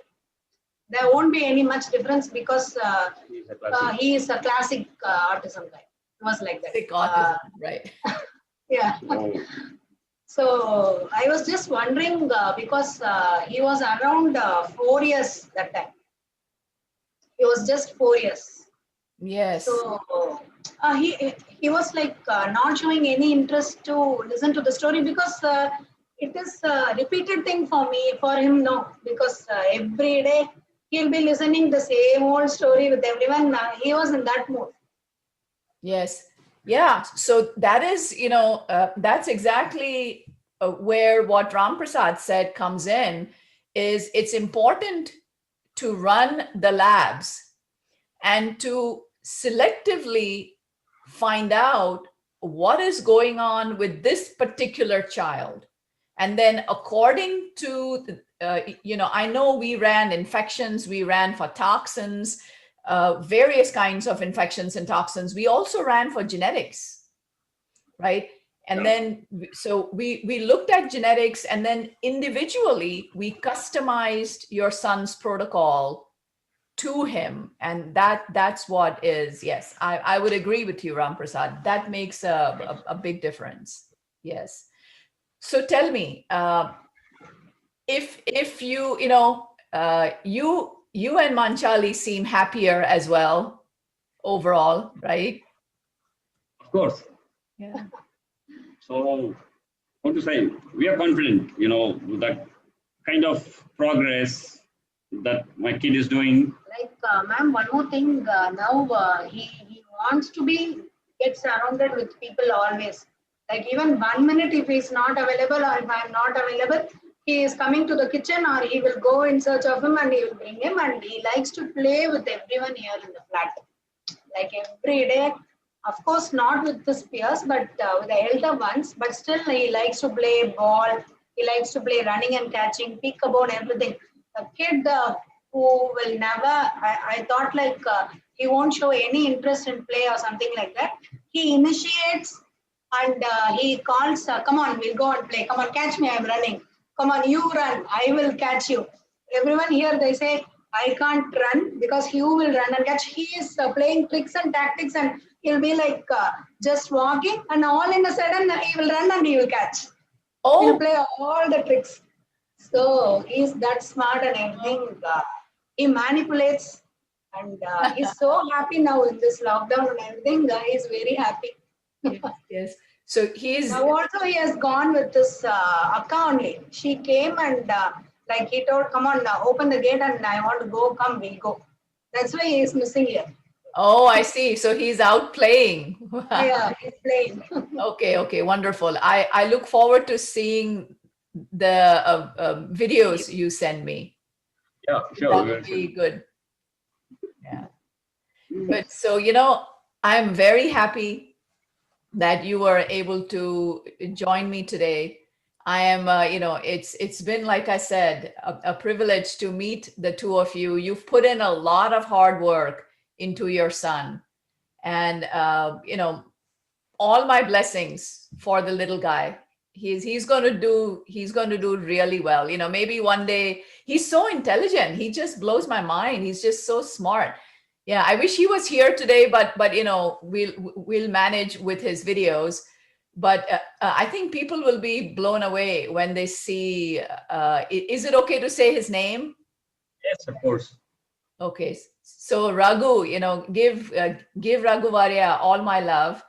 There won't be any much difference because he is a classic autism guy. It was like that. Classic autism, right. Yeah. Oh. So I was just wondering because he was around 4 years that time. He was just 4 years. Yes. So he was like not showing any interest to listen to the story because it is a repeated thing for him, no, because every day he'll be listening the same old story with everyone. He was in that mood. Yes. Yeah. So that is, that's exactly where what Ram Prasad said comes in, is it's important to run the labs and to selectively find out what is going on with this particular child. And then according to, I know we ran infections, we ran for toxins, various kinds of infections and toxins. We also ran for genetics, right? And then, so we looked at genetics, and then individually, we customized your son's protocol to him. And that's what is, yes, I would agree with you, Ram Prasad. That makes a big difference. Yes. So tell me, if you know, you and Manchali seem happier as well overall, right? Of course. Yeah. So, how to say, we are confident, that kind of progress that my kid is doing. Like, ma'am, one more thing. Now he wants to get surrounded with people always. Like even 1 minute, if he's not available or if I'm not available, he is coming to the kitchen or he will go in search of him and he will bring him, and he likes to play with everyone here in the flat. Like every day, of course, not with his peers, but with the elder ones. But still, he likes to play ball. He likes to play running and catching, peekaboo, everything. A kid who will never, I thought like he won't show any interest in play or something like that. He initiates and he calls, come on, we'll go and play. Come on, catch me, I'm running. Come on, you run, I will catch you. Everyone here, they say, I can't run because you will run and catch. He is playing tricks and tactics, and he'll be like just walking, and all in a sudden he will run and he will catch. He'll play all the tricks. So he's that smart and everything. He manipulates, and he's so happy now in this lockdown and everything. He's very happy. Yes. So he's now also he has gone with this Akka only. She came and like he told, come on now, open the gate and I want to go, come, we'll go. That's why he is missing here. Oh, I see. So he's out playing. Yeah, he's playing. Okay, wonderful. I look forward to seeing the videos you send me. Yeah, sure. That would be good. Yeah. But so, I'm very happy that you were able to join me today. I am, it's been, like I said, a privilege to meet the two of you. You've put in a lot of hard work into your son, and all my blessings for the little guy. He's going to do really well. Maybe one day. He's so intelligent. He just blows my mind. He's just so smart. Yeah, I wish he was here today, but we'll manage with his videos. But I think people will be blown away when they see. Is it okay to say his name? Yes, of course. Okay, so Raghu, give Raghu Varia all my love,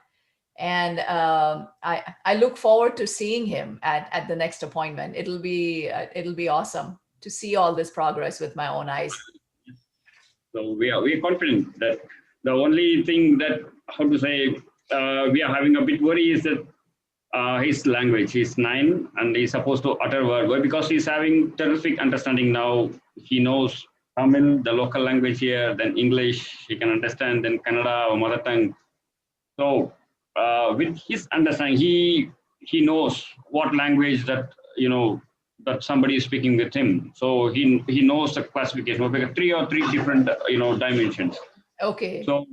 and I look forward to seeing him at the next appointment. It'll be awesome to see all this progress with my own eyes. So we are confident that the only thing that, how to say, we are having a bit worry is that his language. He's 9 and he's supposed to utter word, but because he's having terrific understanding now. He knows Tamil, the local language here, then English he can understand, then Kannada, our mother tongue. So with his understanding, he knows what language that that somebody is speaking with him. So he knows the classification of like 3 different dimensions. Okay. So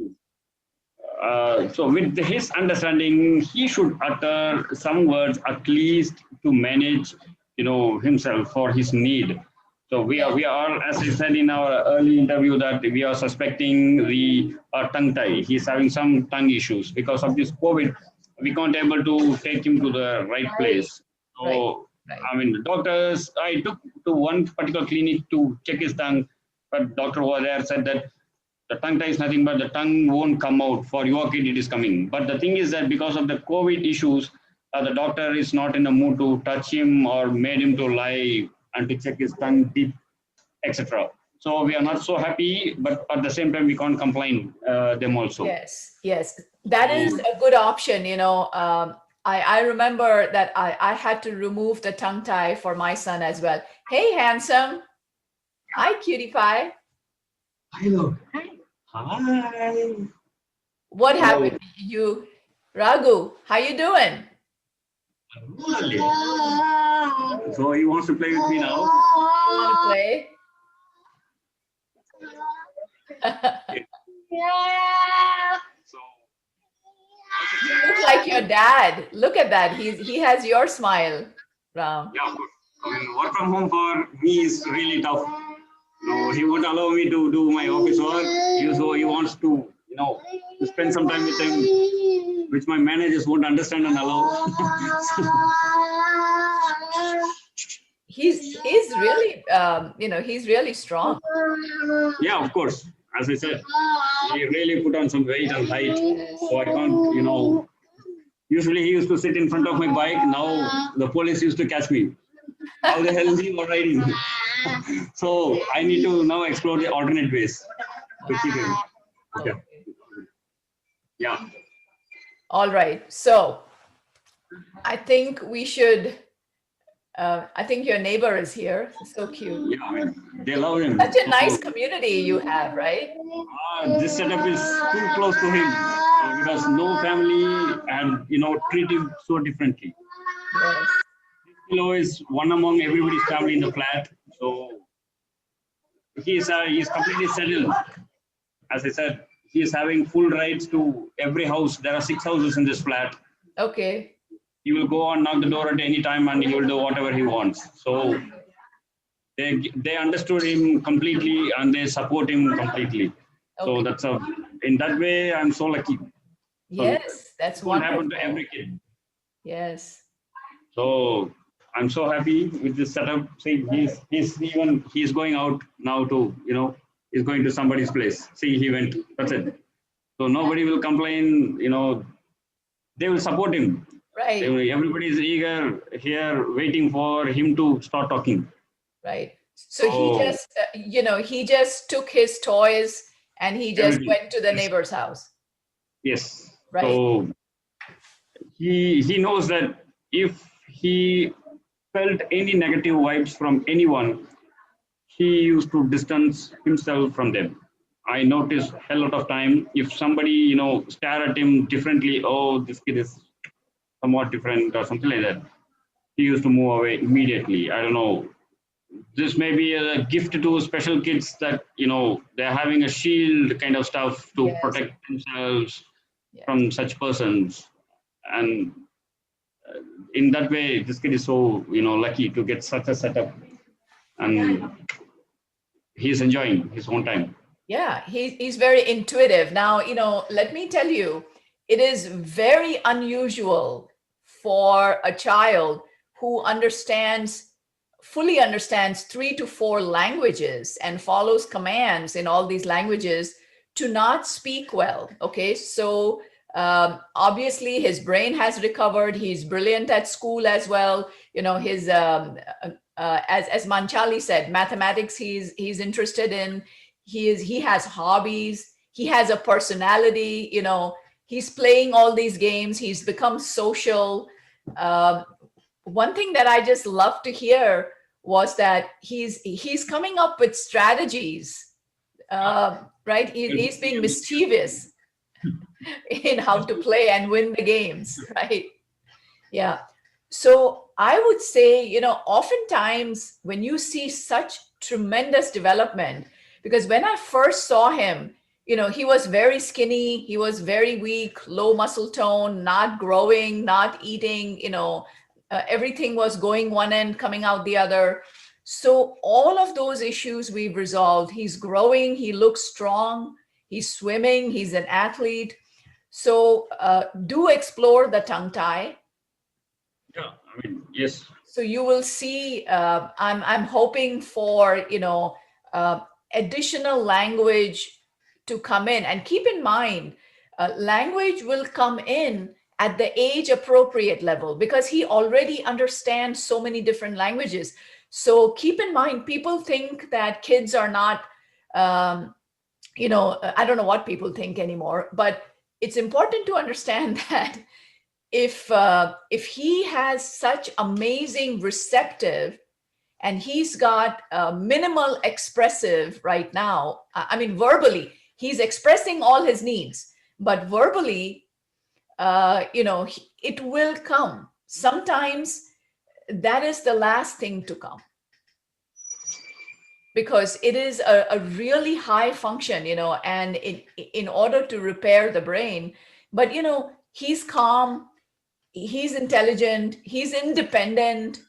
so with his understanding, he should utter some words at least to manage himself for his need. So we are, as I said in our early interview, that we are suspecting the tongue tie. He's having some tongue issues because of this COVID. We can't able to take him to the right place. So right. I mean, doctors. I took to one particular clinic to check his tongue, but doctor over there said that the tongue tie is nothing but the tongue won't come out. For your kid, it is coming. But the thing is that because of the COVID issues, the doctor is not in the mood to touch him or made him to lie and to check his tongue deep, etc. So we are not so happy, but at the same time, we can't complain them also. Yes. That is a good option. I remember that I had to remove the tongue tie for my son as well. Hey, handsome. Hi, cutie pie. Hello. Hi. What happened? Raghu, how you doing? So he wants to play with me now. You want to play? So You look like your dad. Look at that. He has your smile, Ram. yeah, good. I mean, work from home for me is really tough. No, he won't allow me to do my office work. He wants to, to spend some time with him, which my managers won't understand and allow. He's really he's really strong. Yeah, of course. As I said, he really put on some weight and height, so I can't, Usually he used to sit in front of my bike. Now the police used to catch me. How the hell is he riding? So I need to now explore the alternate ways to keep him. Okay. Yeah. All right. So I think we should. I think your neighbor is here. So cute. Yeah, I mean, they love him. Such a nice community you have, right? This setup is too close to him because no family and treat him so differently. Yes. Pillow is one among everybody's family in the flat, so he's completely settled. As I said, he is having full rights to every house. There are 6 houses in this flat. Okay. He will go and knock the door at any time, and he will do whatever he wants. So they understood him completely, and they support him completely. So Okay. in that way, I'm so lucky. Yes, that's It won't happen wonderful. to every kid. Yes. So I'm so happy with this setup. See, he's going out now to, he's going to somebody's place. See, he went. That's it. So nobody will complain. They will support him. Right. Everybody is eager here, waiting for him to start talking. Right. So he just took his toys and he just Everything. went to the neighbor's house. Yes. Right. So he knows that if he felt any negative vibes from anyone, he used to distance himself from them. I noticed a lot of time if somebody, stare at him differently, oh, this kid is somewhat different or something like that, he used to move away immediately. I don't know. This may be a gift to special kids that, they're having a shield kind of stuff to protect themselves from such persons. And in that way, this kid is so, lucky to get such a setup. And he's enjoying his own time. Yeah, he's very intuitive. Now, let me tell you, it is very unusual for a child who fully understands 3 to 4 languages and follows commands in all these languages to not speak well. Okay, so obviously his brain has recovered. He's brilliant at school as well. His as Manchali said, mathematics he's interested in. He has hobbies. He has a personality. He's playing all these games. He's become social. One thing that I just love to hear was that he's coming up with strategies, right? He's being mischievous in how to play and win the games, right? Yeah. So I would say, oftentimes when you see such tremendous development, because when I first saw him, he was very skinny, he was very weak, low muscle tone, not growing, not eating, everything was going one end, coming out the other. So all of those issues we've resolved. He's growing, he looks strong, he's swimming, he's an athlete. So do explore the tongue tie. Yeah, yes. So you will see, I'm hoping for, additional language to come in. And keep in mind, language will come in at the age appropriate level because he already understands so many different languages. So keep in mind, people think that kids are not, I don't know what people think anymore, but it's important to understand that if he has such amazing receptive and he's got minimal expressive right now, verbally, he's expressing all his needs, but verbally, it will come. Sometimes that is the last thing to come because it is a really high function, and in order to repair the brain, but, he's calm, he's intelligent, he's independent,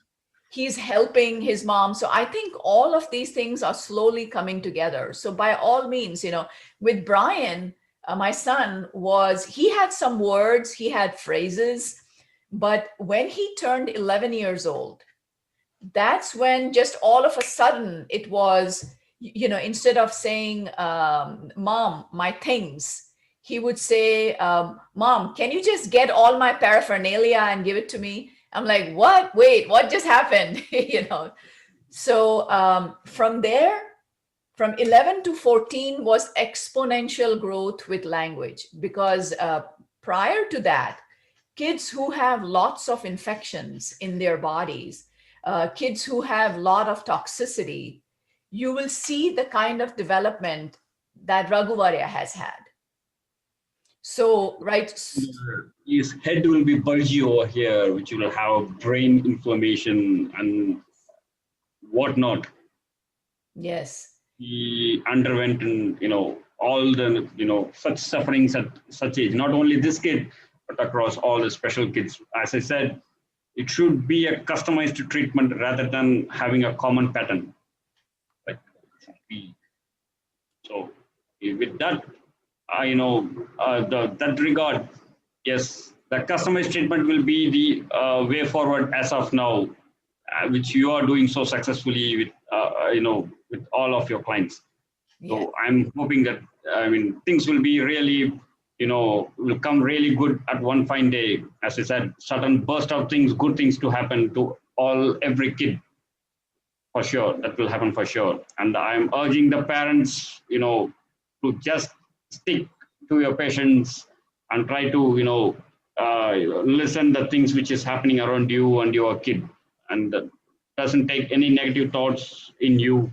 he's helping his mom. So I think all of these things are slowly coming together. So by all means, with Brian, my son, he had some words, he had phrases, but when he turned 11 years old, that's when just all of a sudden it was, instead of saying, Mom, my things, he would say, Mom, can you just get all my paraphernalia and give it to me? I'm like, what? Wait, what just happened? So from there, from 11 to 14 was exponential growth with language, because prior to that, kids who have lots of infections in their bodies, kids who have a lot of toxicity, you will see the kind of development that Raghuvarya has had. So, right. His head will be bulgy over here, which will have brain inflammation and whatnot. Yes. He underwent, all the, such sufferings at such age. Not only this kid, but across all the special kids. As I said, it should be a customized treatment rather than having a common pattern. So with that, that regard, yes, the customized treatment will be the way forward as of now, which you are doing so successfully with all of your clients. Yeah. So I'm hoping that, things will be really, will come really good at one fine day. As I said, sudden burst of things, good things to happen to every kid. For sure, that will happen for sure. And I'm urging the parents, to just stick to your patients and try to, listen the things which is happening around you and your kid, and doesn't take any negative thoughts in you.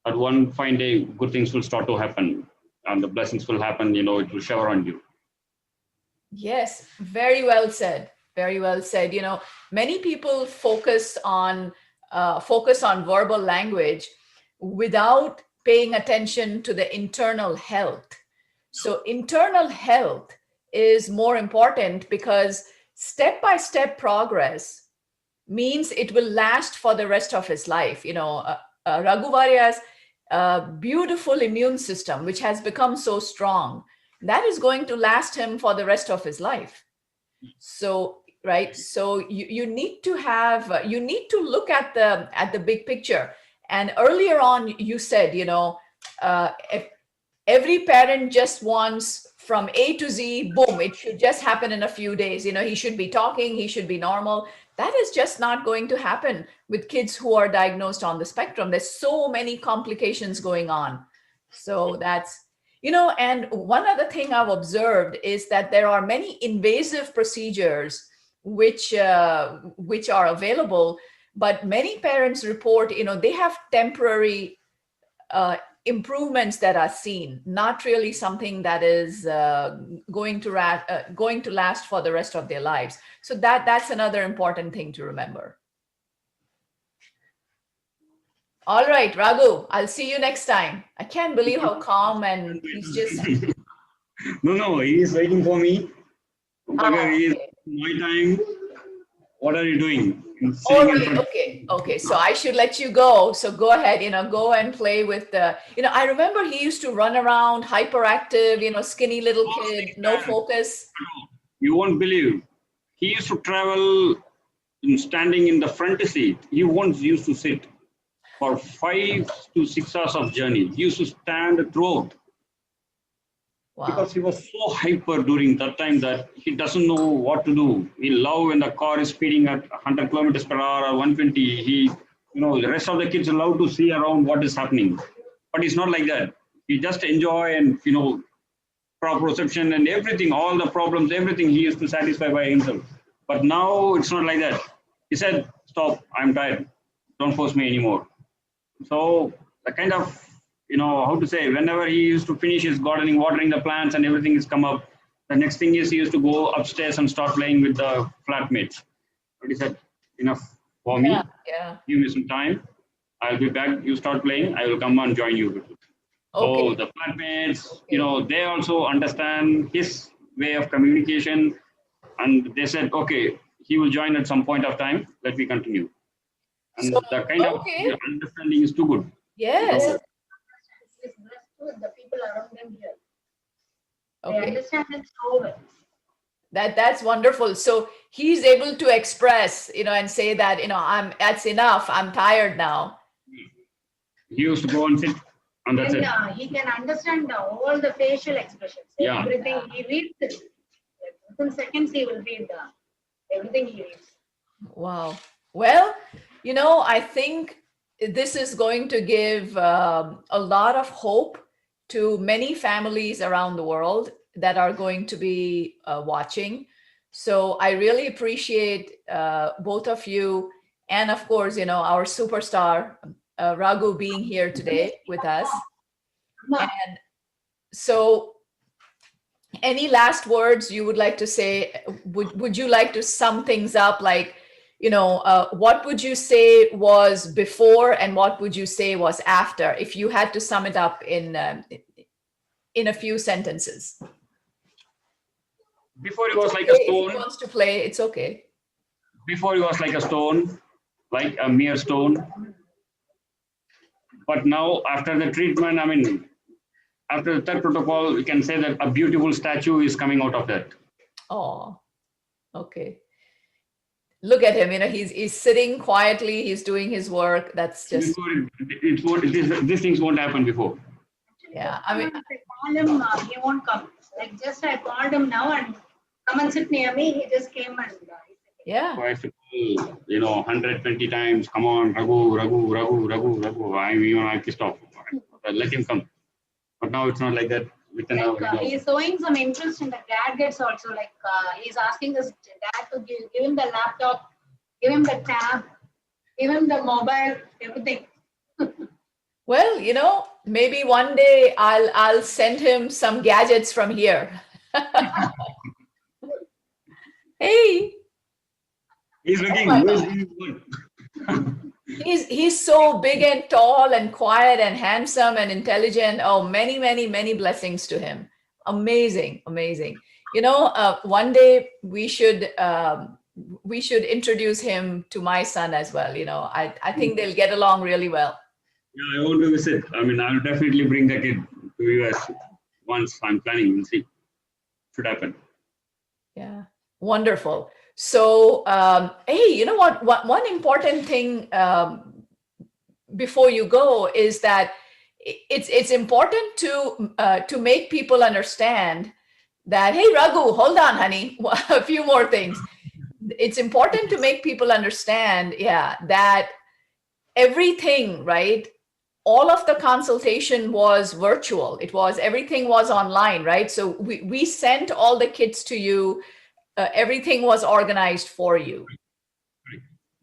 At one fine day, good things will start to happen, and the blessings will happen. It will shower on you. Yes, very well said. Very well said. Many people focus on verbal language without paying attention to the internal health. So internal health is more important, because step-by-step progress means it will last for the rest of his life. Raghuvarya's beautiful immune system, which has become so strong, that is going to last him for the rest of his life. So, right. So you need to look at the big picture. And earlier on, you said, if every parent just wants from A to Z, boom, it should just happen in a few days. He should be talking, he should be normal. That is just not going to happen with kids who are diagnosed on the spectrum. There's so many complications going on. So that's, and one other thing I've observed is that there are many invasive procedures which are available, but many parents report, they have temporary improvements that are seen, not really something that is going to last for the rest of their lives. So that's another important thing to remember. All right, Raghu, I'll see you next time. I can't believe how calm, and he's just... No, he is waiting for me. Okay. My time. What are you doing? All right, okay. So I should let you go. So go ahead, go and play with the, I remember he used to run around, hyperactive, skinny little kid, no focus. You won't believe. He used to travel standing in the front seat. He once used to sit for 5 to 6 hours of journey. He used to stand throughout. Wow. Because he was so hyper during that time that he doesn't know what to do. He loves when the car is speeding at 100 kilometers per hour or 120. The rest of the kids love to see around what is happening. But it's not like that. He just enjoy and, proprioception and everything, all the problems, everything he used to satisfy by himself. But now it's not like that. He said, stop, I'm tired. Don't force me anymore. So the kind of, whenever he used to finish his gardening, watering the plants and everything is come up, the next thing is he used to go upstairs and start playing with the flatmates. But he said, enough for me. Yeah. Give me some time. I'll be back. You start playing. I will come and join you. Okay. So the flatmates, they also understand his way of communication. And they said, okay, he will join at some point of time. Let me continue. And So, the kind of okay. understanding is too good. Yes. He's blessed with the people around him here. They Okay. understand it so well. That's wonderful. So he's able to express, and say that, that's enough. I'm tired now. He used to go and sit, and that's And it. he can understand all the facial expressions. Yeah. Everything he reads it. Within seconds he will read everything he reads. Wow. Well, I think this is going to give a lot of hope to many families around the world that are going to be watching. So I really appreciate both of you, and of course, our superstar Raghu being here today with us. And so, any last words you would like to say? Would you like to sum things up? Like, what would you say was before, and what would you say was after, if you had to sum it up in a few sentences? Before he was like a If he stone. wants to play, it's okay. Before he was like a stone, like a mere stone. But now, after the treatment, after the third protocol, we can say that a beautiful statue is coming out of that. Oh, okay. Look at him. He's sitting quietly. He's doing his work. That's just. Before, these things won't happen before. Yeah, If I call him, he won't come. Like just I called him now and come and sit near me. He just came and. Yeah. So I have to call, 120 times. Come on, Raghu. I'm pissed off. Let him come. But now it's not like that. He's showing some interest in the gadgets also. Like he's asking his dad to give him the laptop, give him the tab, give him the mobile, everything. Well, maybe one day I'll send him some gadgets from here. Hey. He's looking. He's so big and tall and quiet and handsome and intelligent. Oh, many, many, many blessings to him. Amazing, amazing. One day we should introduce him to my son as well. I think they'll get along really well. Yeah, I want to visit. I'll definitely bring the kid to US once. I'm planning. We'll see. Should happen. Yeah, wonderful. So, hey, you know what? One important thing before you go is that it's important to make people understand that, hey, Raghu, hold on, honey, a few more things. It's important to make people understand, that everything, right? All of the consultation was virtual. Everything was online, right? So we sent all the kids to you. Everything was organized for you.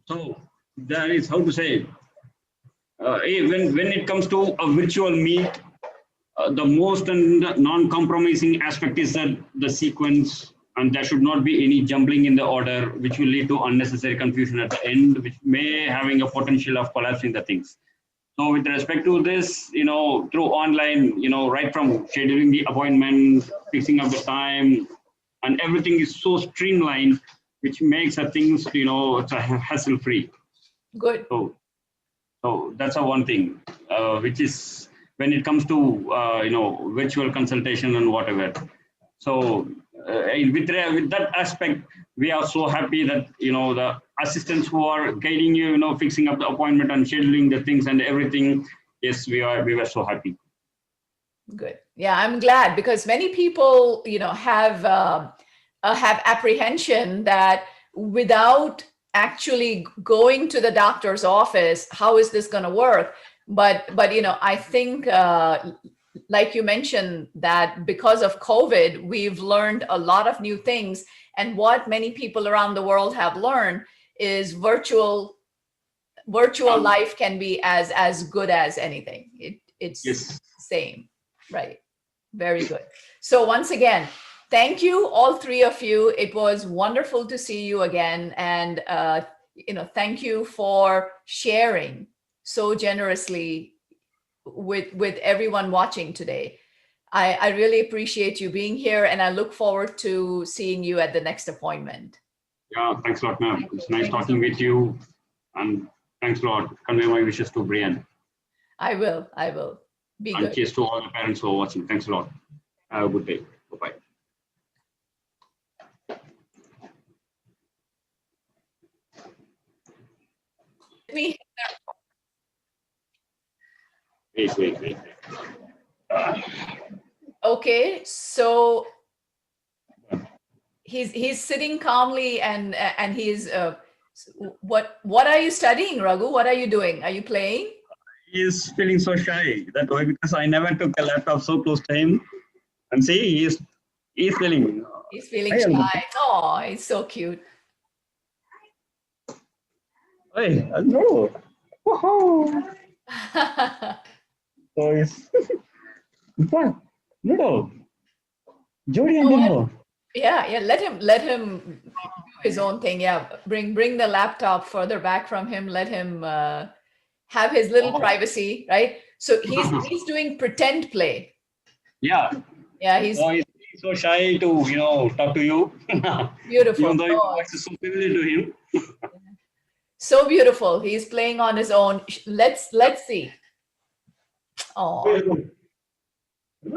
So that is how to say. When it comes to a virtual meet, the most and non-compromising aspect is that the sequence, and there should not be any jumbling in the order, which will lead to unnecessary confusion at the end, which may having a potential of collapsing the things. So with respect to this, through online, right from scheduling the appointment, fixing up the time, and everything is so streamlined, which makes the things, it's a hassle-free. Good. So that's a one thing, which is when it comes to, virtual consultation and whatever. So with that aspect, we are so happy that, the assistants who are guiding you, fixing up the appointment and scheduling the things and everything. Yes, we were so happy. Good. Yeah, I'm glad, because many people, have apprehension that without actually going to the doctor's office, how is this going to work? But I think, like you mentioned, that because of COVID, we've learned a lot of new things. And what many people around the world have learned is virtual life can be as good as anything. It's Yes. same. Right. Very good. So once again, thank you, all three of you. It was wonderful to see you again. And, thank you for sharing so generously with everyone watching today. I really appreciate you being here, and I look forward to seeing you at the next appointment. Yeah, thanks a lot, ma'am. It's nice talking with you. And Thanks a lot. Convey my wishes to Brian. I will. Be And good. cheers to all the parents who are watching. Thanks a lot. Have a good day. Bye-bye. Me. Wait. Okay, so he's sitting calmly and he's what are you studying, Raghu? What are you doing? Are you playing? He's feeling so shy. That why, because I never took a laptop so close to him. And see, he's feeling. He's feeling shy. Oh, he's so cute. Hey, no. Whoa. So it's what? No. Jodie and no. Yeah. Let him do his own thing. Yeah, bring the laptop further back from him. Let him have his little privacy, right? So he's doing pretend play. Yeah. Yeah, he's so shy to talk to you. beautiful. Even though your voice is so familiar to him. So beautiful. He's playing on his own. Let's see. Oh. His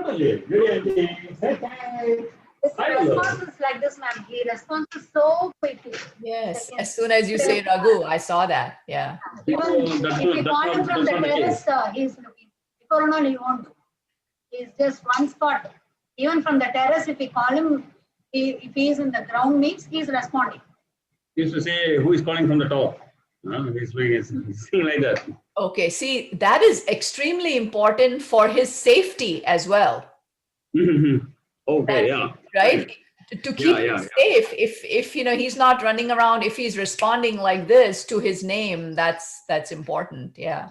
response is like this, ma'am. He responds so quickly. Yes. As soon as you say Raghu, I saw that. Yeah. Even if you call him from the terrace, he's looking. Before all, he won't do. He's just one spot. Even from the terrace, if we call him, if he is in the ground means he's responding. He used to say, who is calling from the top? He's like that. Okay. See, that is extremely important for his safety as well. Okay, yeah. Right? To keep him safe. If he's not running around, if he's responding like this to his name, that's important. Yeah.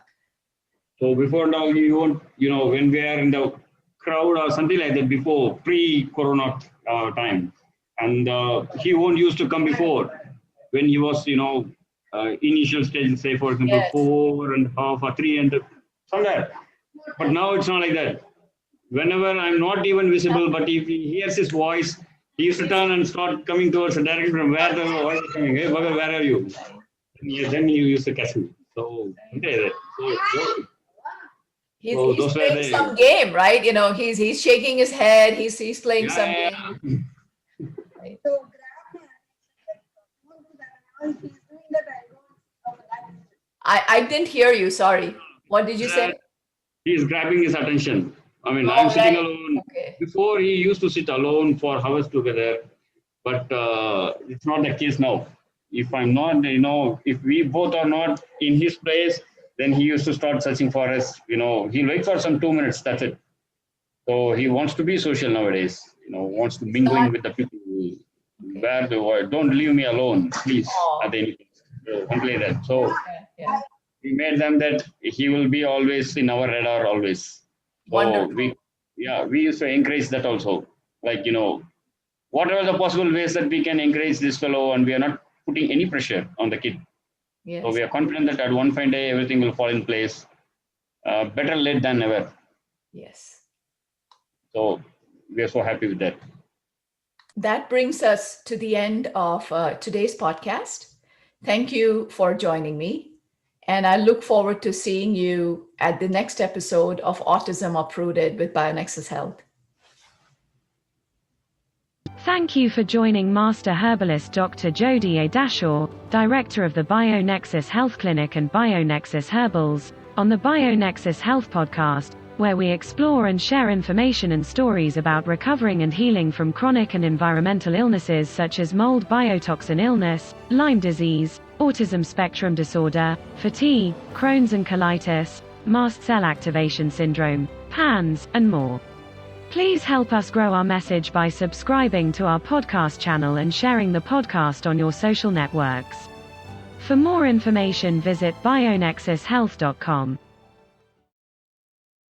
So before now, you won't, when we are in the crowd or something like that before, pre-corona time, and he won't used to come before when he was, initial stage, say for example, 4.5 or 3 and somewhere. But now it's not like that. Whenever I'm not even visible, but if he hears his voice, he used to turn and start coming towards the direction from where the voice is coming. Hey, Bhagat, where are you? Then he used to catch me. So, okay. He's playing some game, right? He's shaking his head. He's playing some game. Right. I didn't hear you. Sorry. What did you say? He's grabbing his attention. I mean, I'm sitting alone. Okay. Before he used to sit alone for hours together, but it's not the case now. If I'm not, if we both are not in his place, then he used to start searching for us. He'll wait for some 2 minutes. That's it. So he wants to be social nowadays. Wants to mingling with the people. Where the word, don't leave me alone, please. At any something like that. So we made them that he will be always in our radar always. So we used to encourage that also. Like, whatever the possible ways that we can encourage this fellow, and we are not putting any pressure on the kid. Yes. So we are confident that at one fine day, everything will fall in place. Better late than never. Yes. So we are so happy with that. That brings us to the end of today's podcast. Thank you for joining me. And I look forward to seeing you at the next episode of Autism Uprooted with BioNexus Health. Thank you for joining Master Herbalist Dr. Jodie A. Dashore, Director of the BioNexus Health Clinic and BioNexus Herbals, on the BioNexus Health Podcast, where we explore and share information and stories about recovering and healing from chronic and environmental illnesses such as mold biotoxin illness, Lyme disease, autism spectrum disorder, fatigue, Crohn's and colitis, mast cell activation syndrome, PANS, and more. Please help us grow our message by subscribing to our podcast channel and sharing the podcast on your social networks. For more information, visit bionexushealth.com.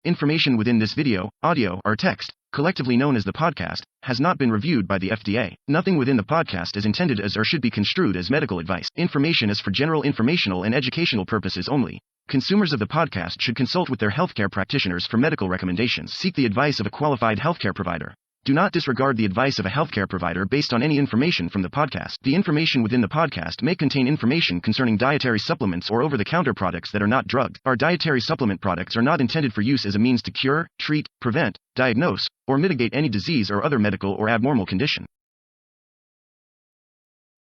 Information within this video, audio, or text, collectively known as the podcast, has not been reviewed by the FDA. Nothing within the podcast is intended as or should be construed as medical advice. Information is for general informational and educational purposes only. Consumers of the podcast should consult with their healthcare practitioners for medical recommendations. Seek the advice of a qualified healthcare provider. Do not disregard the advice of a healthcare provider based on any information from the podcast. The information within the podcast may contain information concerning dietary supplements or over-the-counter products that are not drugged. Our dietary supplement products are not intended for use as a means to cure, treat, prevent, diagnose, or mitigate any disease or other medical or abnormal condition.